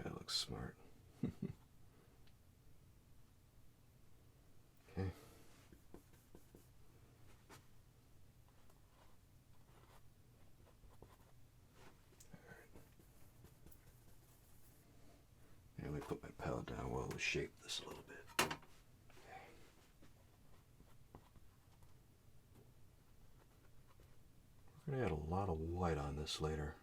That looks smart. Okay. Let me put my palette down while we shape this a little bit. Okay. We're going to add a lot of white on this later.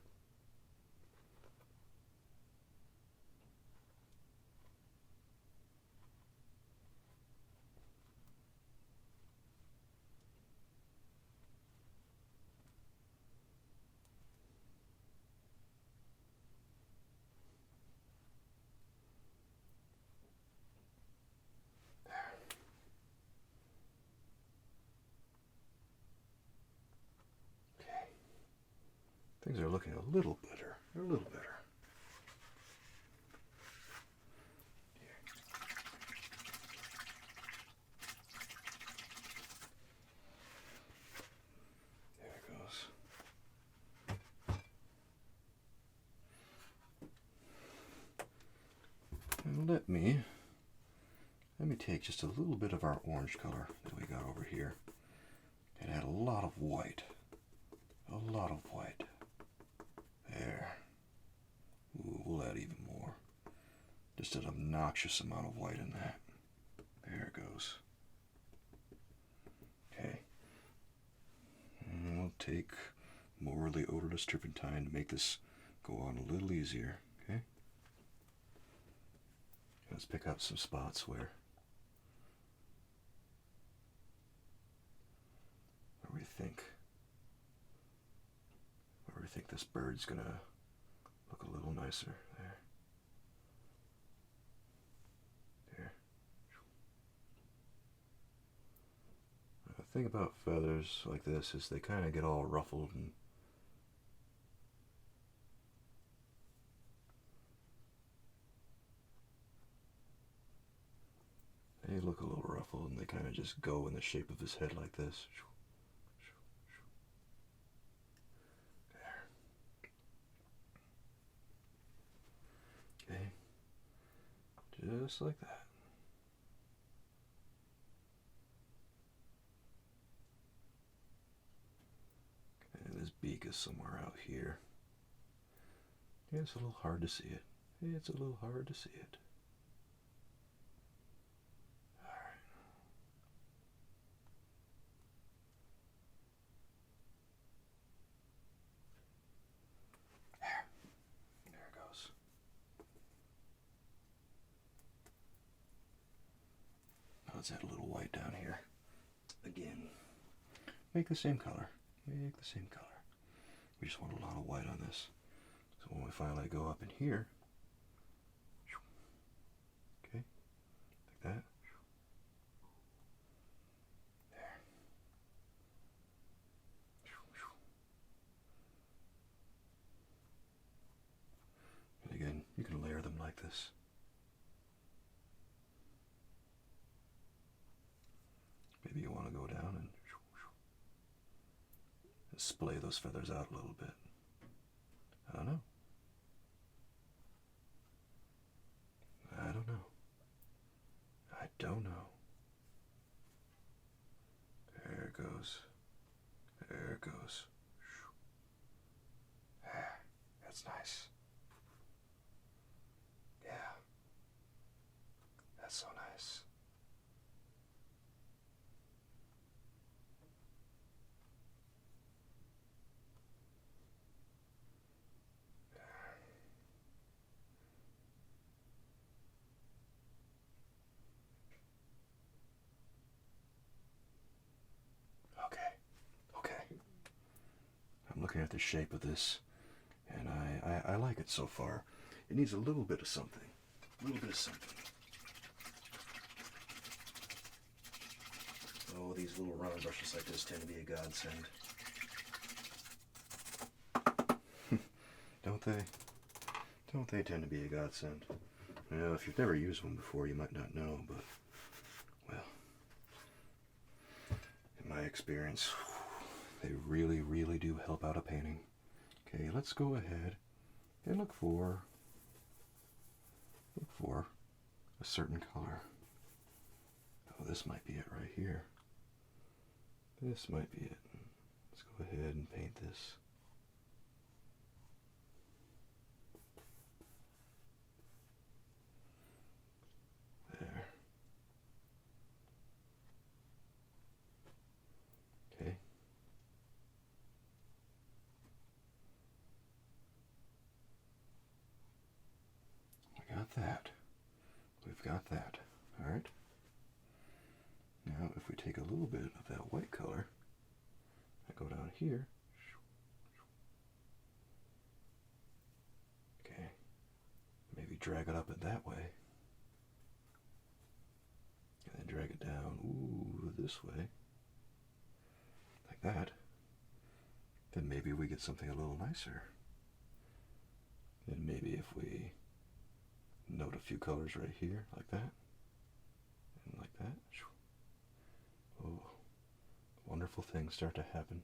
Things are looking a little better. A little better. There it goes. And let me take just a little bit of our orange color that we got over here and add a lot of white. A lot of white. There. Ooh, we'll add even more. Just an obnoxious amount of white in that. There it goes. Okay. And we'll take more of the odorless turpentine to make this go on a little easier. Okay. Let's pick out some spots where we think this bird's gonna look a little nicer. There. The thing about feathers like this is they kind of get all ruffled and they look a little ruffled and they kind of just go in the shape of his head like this. Just like that. And his beak is somewhere out here. Yeah, it's a little hard to see it. It's a little hard to see it. Alright. There it goes. Let's add a little white down here. Again, make the same color. Make the same color. We just want a lot of white on this. So when we finally go up in here, okay, like that. There. And again, you can layer them like this. Maybe you want to go down and splay those feathers out a little bit. I don't know. I don't know. I don't know. it goes. There it goes. Ah, that's nice. Yeah. That's so nice. Okay. Okay. I'm looking at the shape of this, and I like it so far. It needs a little bit of something. A little bit of something. Oh, these little round brushes like this tend to be a godsend. Don't they? Don't they tend to be a godsend? Well, if you've never used one before, you might not know, but, well, in my experience, they really, really do help out a painting. Okay, let's go ahead and look for a certain color. Oh, this might be it right here. This might be it. Let's go ahead and paint this. There. Okay. We got that. We've got that. All right. Now, if we take a little bit of that white color, I go down here. Okay. Maybe drag it up it that way. And then drag it down, ooh, this way. Like that. Then maybe we get something a little nicer. And maybe if we note a few colors right here, like that. And like that. Oh, wonderful things start to happen.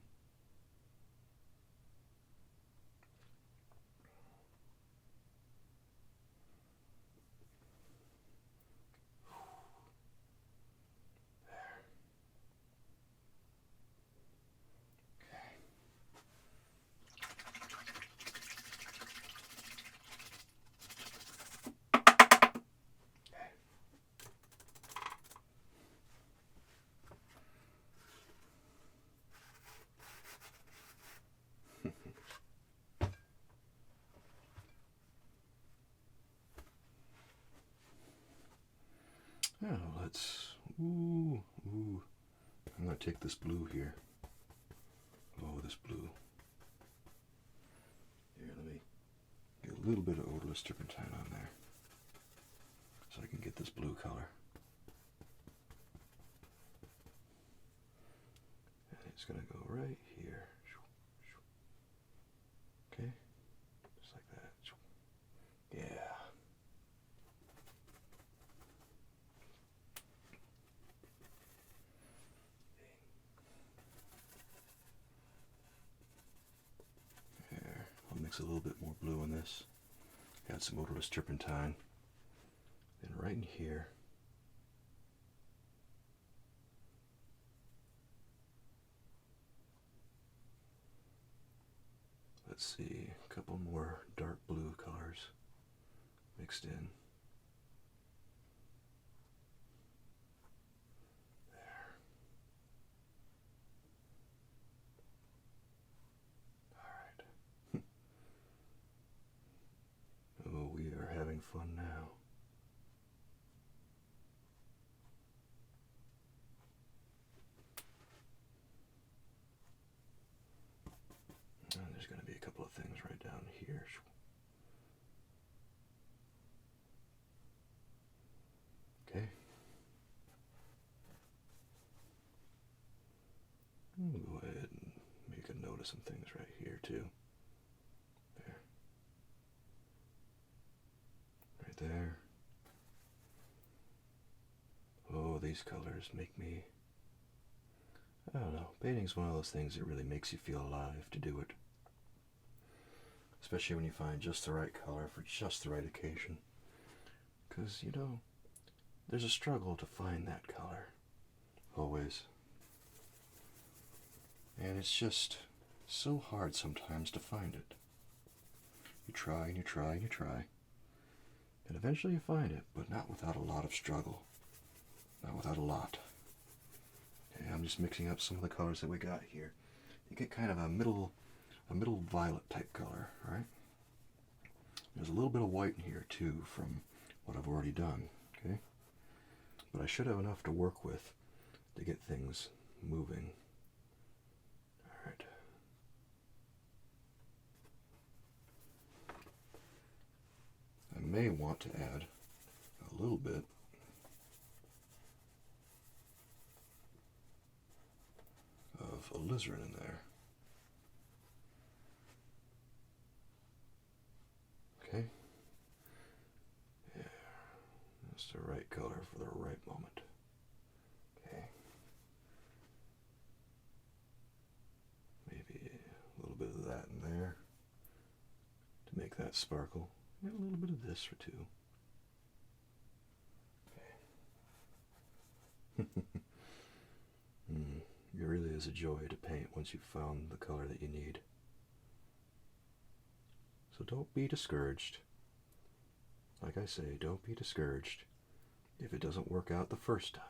Now let's, ooh. I'm going to take this blue here. Oh, this blue. Here, let me get a little bit of odorless turpentine on there, so I can get this blue color. And it's going to go right here. Okay, just like that. Yeah. There, I'll mix a little bit more blue in this. Add some odorless turpentine. Then right in here, let's see, a couple more dark blue colors mixed in. There. Alright. Oh, we are having fun now. And there's going to be a couple of things right down here. Okay. We'll go ahead and make a note of some things right here too. There. Right there. Oh, these colors make me, I don't know, painting's one of those things that really makes you feel alive to do it. Especially when you find just the right color for just the right occasion. Because, you know, there's a struggle to find that color. Always. And it's just so hard sometimes to find it. You try and you try and you try. And eventually you find it, but not without a lot of struggle. Not without a lot. Okay, I'm just mixing up some of the colors that we got here. You get kind of a middle violet type color, right? There's a little bit of white in here too from what I've already done, okay? But I should have enough to work with to get things moving. All right. I may want to add a little bit of alizarin in there. Okay. Yeah, that's the right color for the right moment. Okay. Maybe a little bit of that in there to make that sparkle. And a little bit of this or two. Okay. It really is a joy to paint once you've found the color that you need. So don't be discouraged. Like I say, don't be discouraged if it doesn't work out the first time.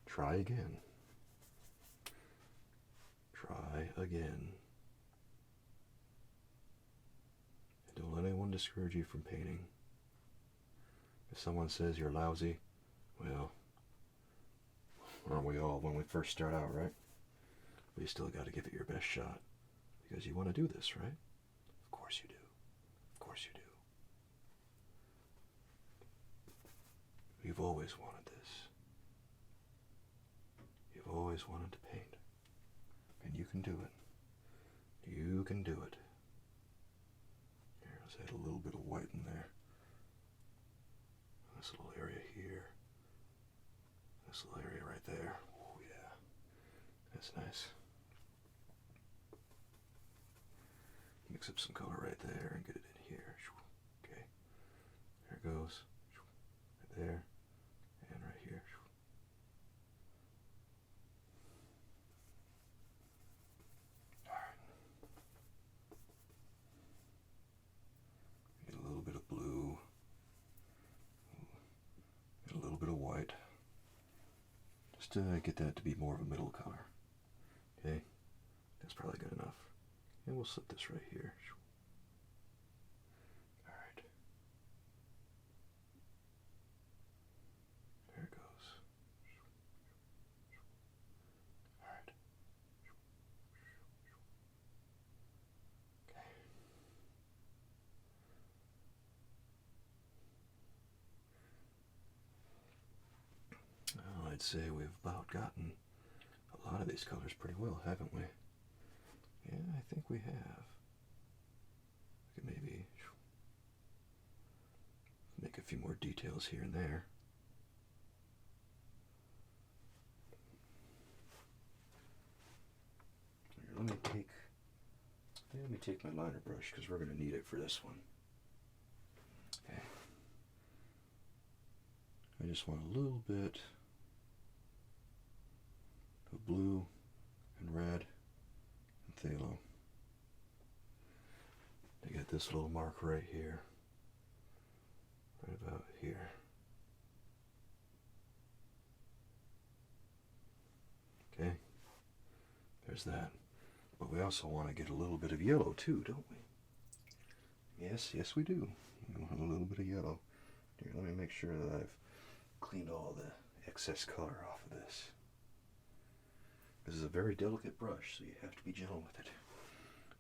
Try again. Try again. And don't let anyone discourage you from painting. If someone says you're lousy, well, aren't we all when we first start out, right? But you still got to give it your best shot because you want to do this, right? Of course you do. Of course you do. You've always wanted this. You've always wanted to paint. And you can do it. You can do it. Here, let's add a little bit of white in there. This little area here. This little area right there. Oh yeah. That's nice. Mix up some color right there and get it in here. Okay. There it goes. Right there. And right here. Alright. Get a little bit of blue. Get a little bit of white. Just to get that to be more of a middle color. Okay. That's probably good enough. And we'll set this right here. Alright. There it goes. Alright. Okay. Well, I'd say we've about gotten a lot of these colors pretty well, haven't we? Yeah, I think we have. We could maybe make a few more details here and there. Here, let me take my liner brush because we're going to need it for this one. Okay. I just want a little bit of blue and red and phthalo. I got this little mark right here, right about here. Okay, there's that. But we also want to get a little bit of yellow too, don't we? Yes we do. We want a little bit of yellow. Here, let me make sure that I've cleaned all the excess color off of this. This is a very delicate brush, so you have to be gentle with it.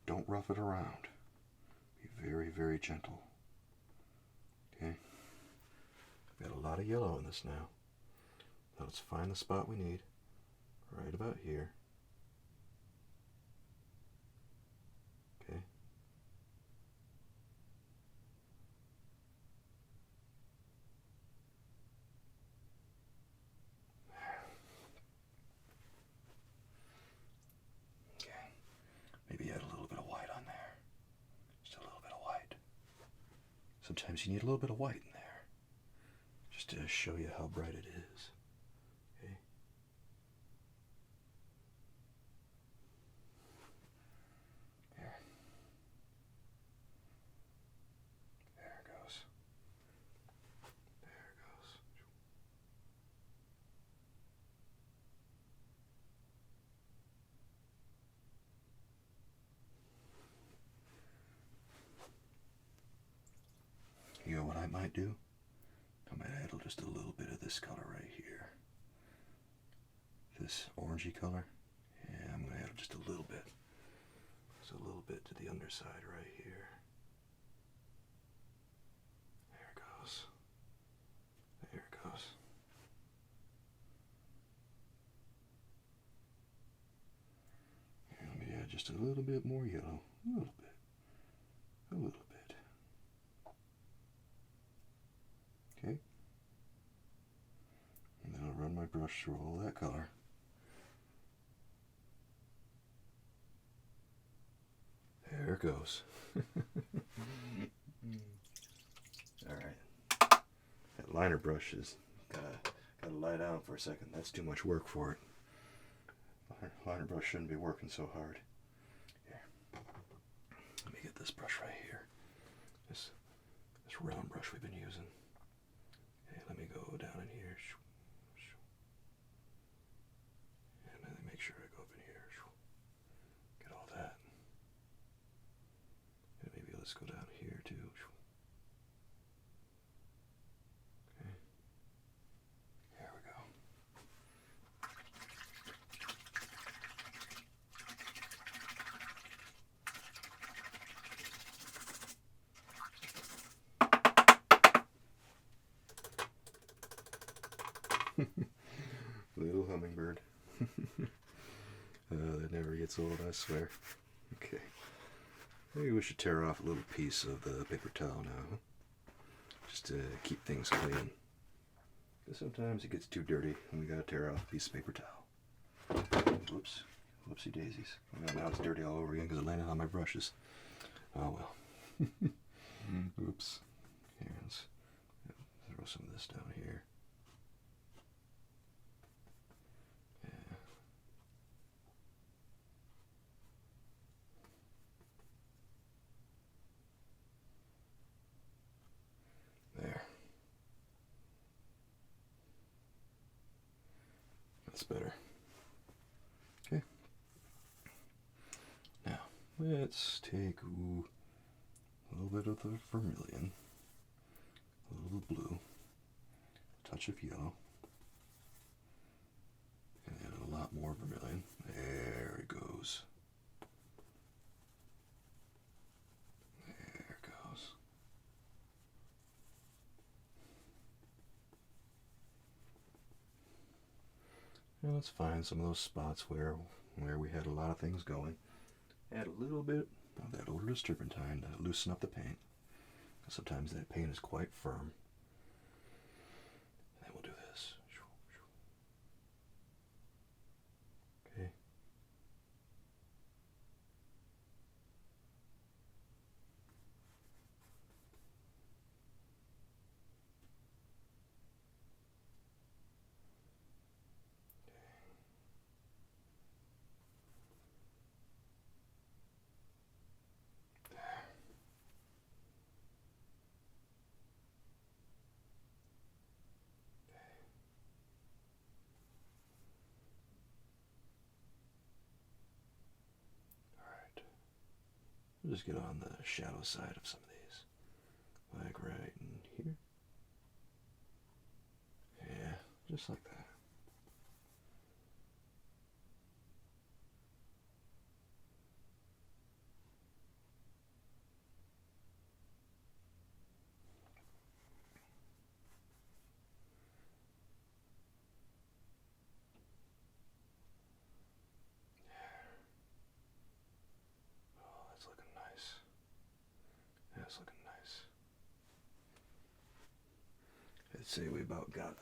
Don't rough it around. Be very, very gentle. Okay? We've got a lot of yellow in this now. Now let's find the spot we need. Right about here. Okay? Maybe add a little bit of white on there. Just a little bit of white. Sometimes you need a little bit of white in there. Just to show you how bright it is. Okay? might do? I might add just a little bit of this color right here. This orangey color. Yeah, I'm going to add just a little bit. Just a little bit to the underside right here. There it goes. There it goes. And let me add just a little bit more yellow. A little bit. A little bit. Okay. And then I'll run my brush through all that color. There it goes. Alright. That liner brush is gotta lie down for a second. That's too much work for it. Liner brush shouldn't be working so hard. Here. Let me get this brush right here. This round brush we've been using. Okay, let me go down in here. And then make sure I go up in here. Get all that. And maybe let's go down here too. Okay. There we go. Little hummingbird. That never gets old, I swear. Okay. Maybe we should tear off a little piece of the paper towel now. Just to keep things clean. Because sometimes it gets too dirty and we gotta tear off a piece of paper towel. Whoops. Whoopsie daisies. Well, now it's dirty all over again because it landed on my brushes. Oh well. Oops. Here, let's throw some of this down here. There. That's better. Okay. Now, let's take a little bit of the vermilion, a little blue, a touch of yellow, and then a lot more vermilion. There it goes. There it goes. Now let's find some of those spots where we had a lot of things going. Add a little bit of that odorless turpentine to loosen up the paint. Sometimes that paint is quite firm. And then we'll do this. Okay. We'll just get on the shadow side of some of these. Like right in here. Yeah, just like that. That's looking nice. That's looking nice. I'd say we about got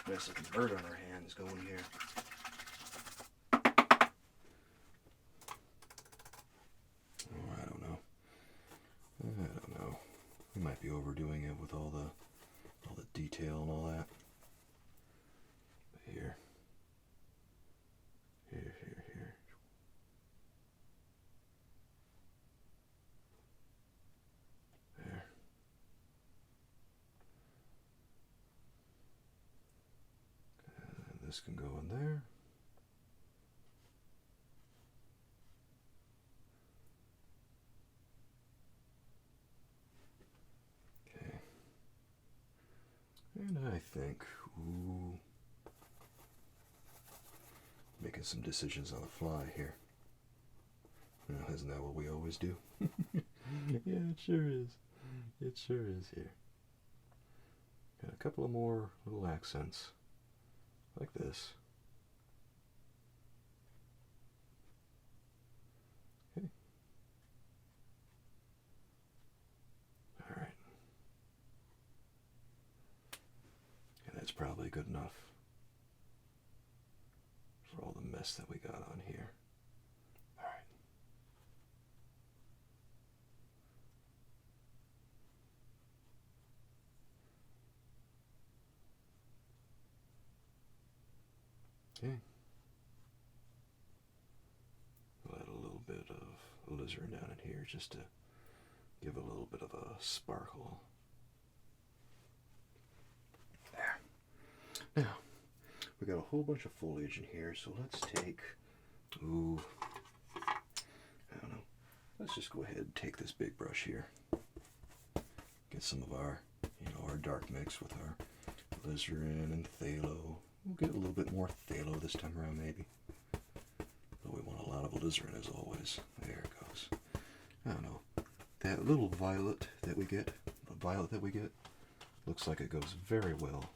a mess of the bird on our hands going here. Oh, I don't know. I don't know. We might be overdoing it with all the detail and all that. But here. Here. There. And this can go in there. Okay. making some decisions on the fly here. You know, isn't that what we always do? Yeah, it sure is. It sure is here. Got a couple of more little accents, like this. Okay. Alright. And that's probably good enough for all the mess that we got on here. Alright. Okay. We'll add a little bit of alizarin down in here just to give a little bit of a sparkle. There. Now, we got a whole bunch of foliage in here, so let's take, I don't know, let's just go ahead and take this big brush here. Get some of our, our dark mix with our alizarin and phthalo. We'll get a little bit more phthalo this time around, maybe. But we want a lot of alizarin as always. There it goes. I don't know. That little violet that we get, looks like it goes very well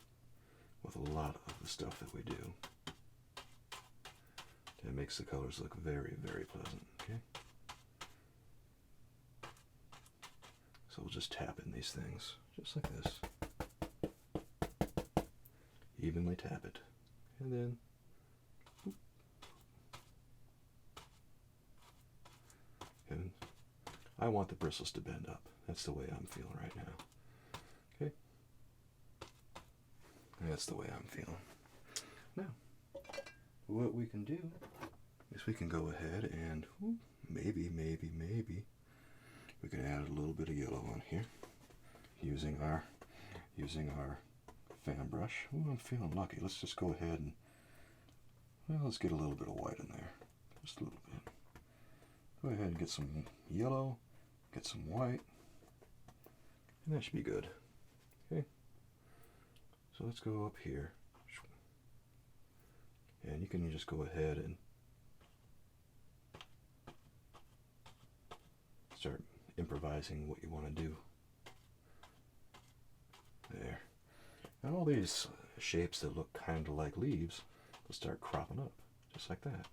with a lot of the stuff that we do. It makes the colors look very, very pleasant. Okay. So we'll just tap in these things, just like this. Evenly tap it, and then whoop. And I want the bristles to bend up. That's the way I'm feeling right now. Okay, that's the way I'm feeling. Now, what we can do is we can go ahead and maybe we can add a little bit of yellow on here using our fan brush. Ooh, I'm feeling lucky. Let's just go ahead and, let's get a little bit of white in there. Just a little bit. Go ahead and get some yellow, get some white, and that should be good. Okay. So let's go up here. And you can just go ahead and start improvising what you want to do. There. And all these shapes that look kind of like leaves will start cropping up, just like that.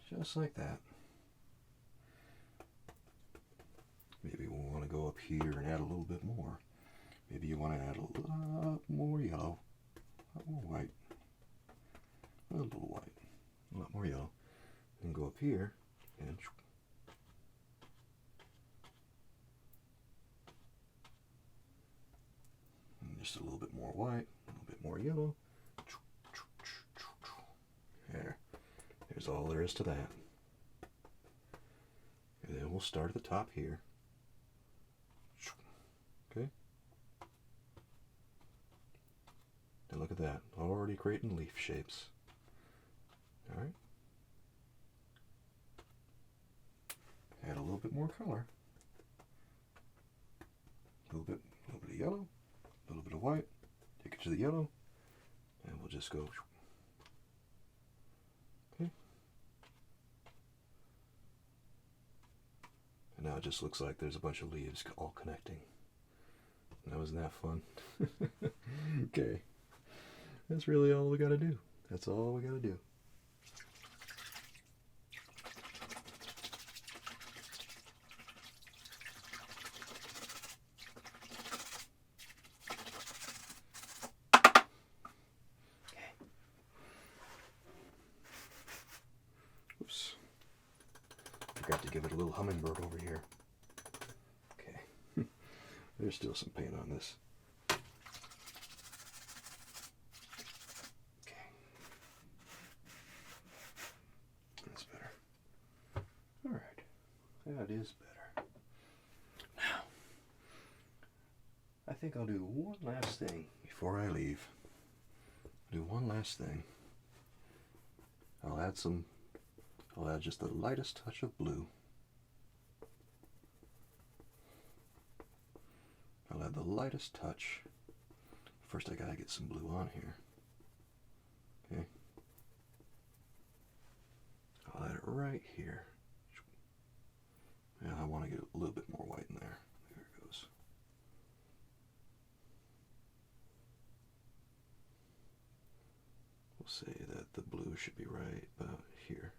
Just like that. Maybe we want to go up here and add a little bit more. Maybe you want to add a lot more yellow, a lot more white, a little white, a lot more yellow. And go up here and just a little bit more white, a little bit more yellow. There's all there is to that. And then we'll start at the top here. Okay. And look at that, already creating leaf shapes. All right. Add a little bit more color. A little bit of yellow. A little bit of white, take it to the yellow, and we'll just go. Okay. And now it just looks like there's a bunch of leaves all connecting. Now, wasn't that fun? Okay. That's really all we gotta do. That's all we gotta do. Oops. Forgot to give it a little hummingbird over here. Okay. There's still some paint on this. Okay. That's better. Alright. That is better. Now, I think I'll do one last thing before I leave. Do one last thing. I'll add just the lightest touch of blue. I'll add the lightest touch. First I gotta get some blue on here. Okay. highlight it right here. And I want to get a little bit more white in there. There it goes. We'll say that the blue should be right about here.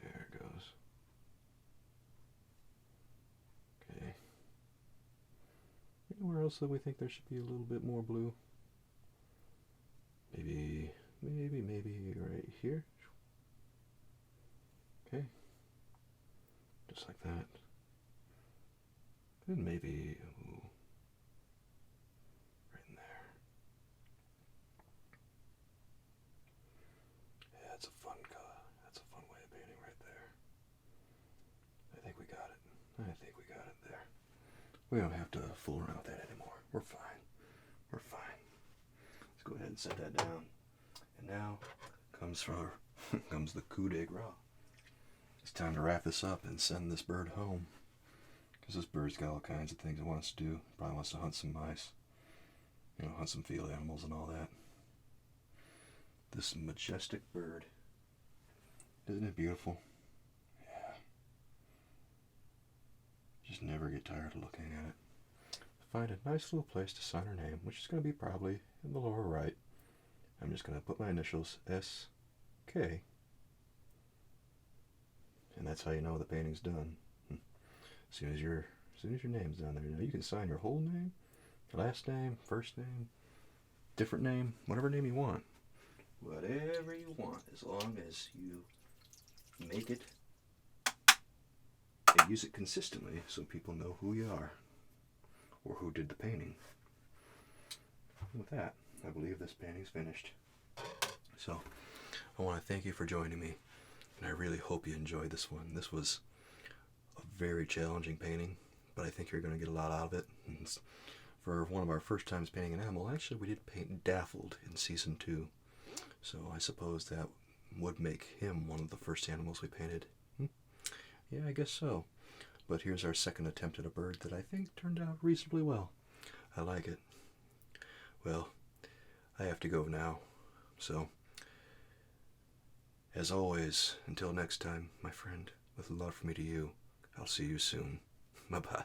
There it goes. Okay. Anywhere else that we think there should be a little bit more blue? Maybe right here. Okay. Just like that. And maybe right in there. Yeah, that's a fun color. That's a fun way of painting right there. I think we got it. I think we got it there. We don't have to fool around with that anymore. We're fine. We're fine. Let's go ahead and set that down. And now comes the coup de grace. It's time to wrap this up and send this bird home. Because this bird's got all kinds of things it wants to do. Probably wants to hunt some mice. You know, hunt some field animals and all that. This majestic bird. Isn't it beautiful? Yeah. Just never get tired of looking at it. Find a nice little place to sign her name, which is going to be probably in the lower right. I'm just going to put my initials, S.K. And that's how you know the painting's done. As soon as your name's down there. Now you can sign your whole name, last name, first name, different name, whatever name you want. Whatever you want, as long as you make it and use it consistently so people know who you are or who did the painting. And with that, I believe this painting's finished. So, I want to thank you for joining me, and I really hope you enjoyed this one. This was a very challenging painting, but I think you're going to get a lot out of it. And for one of our first times painting an animal, actually we did paint Daffled in season 2, so I suppose that would make him one of the first animals we painted. Yeah, I guess so. But here's our second attempt at a bird that I think turned out reasonably well. I like it. Well, I have to go now. So, as always, until next time, my friend, with love from me to you, I'll see you soon. Bye-bye.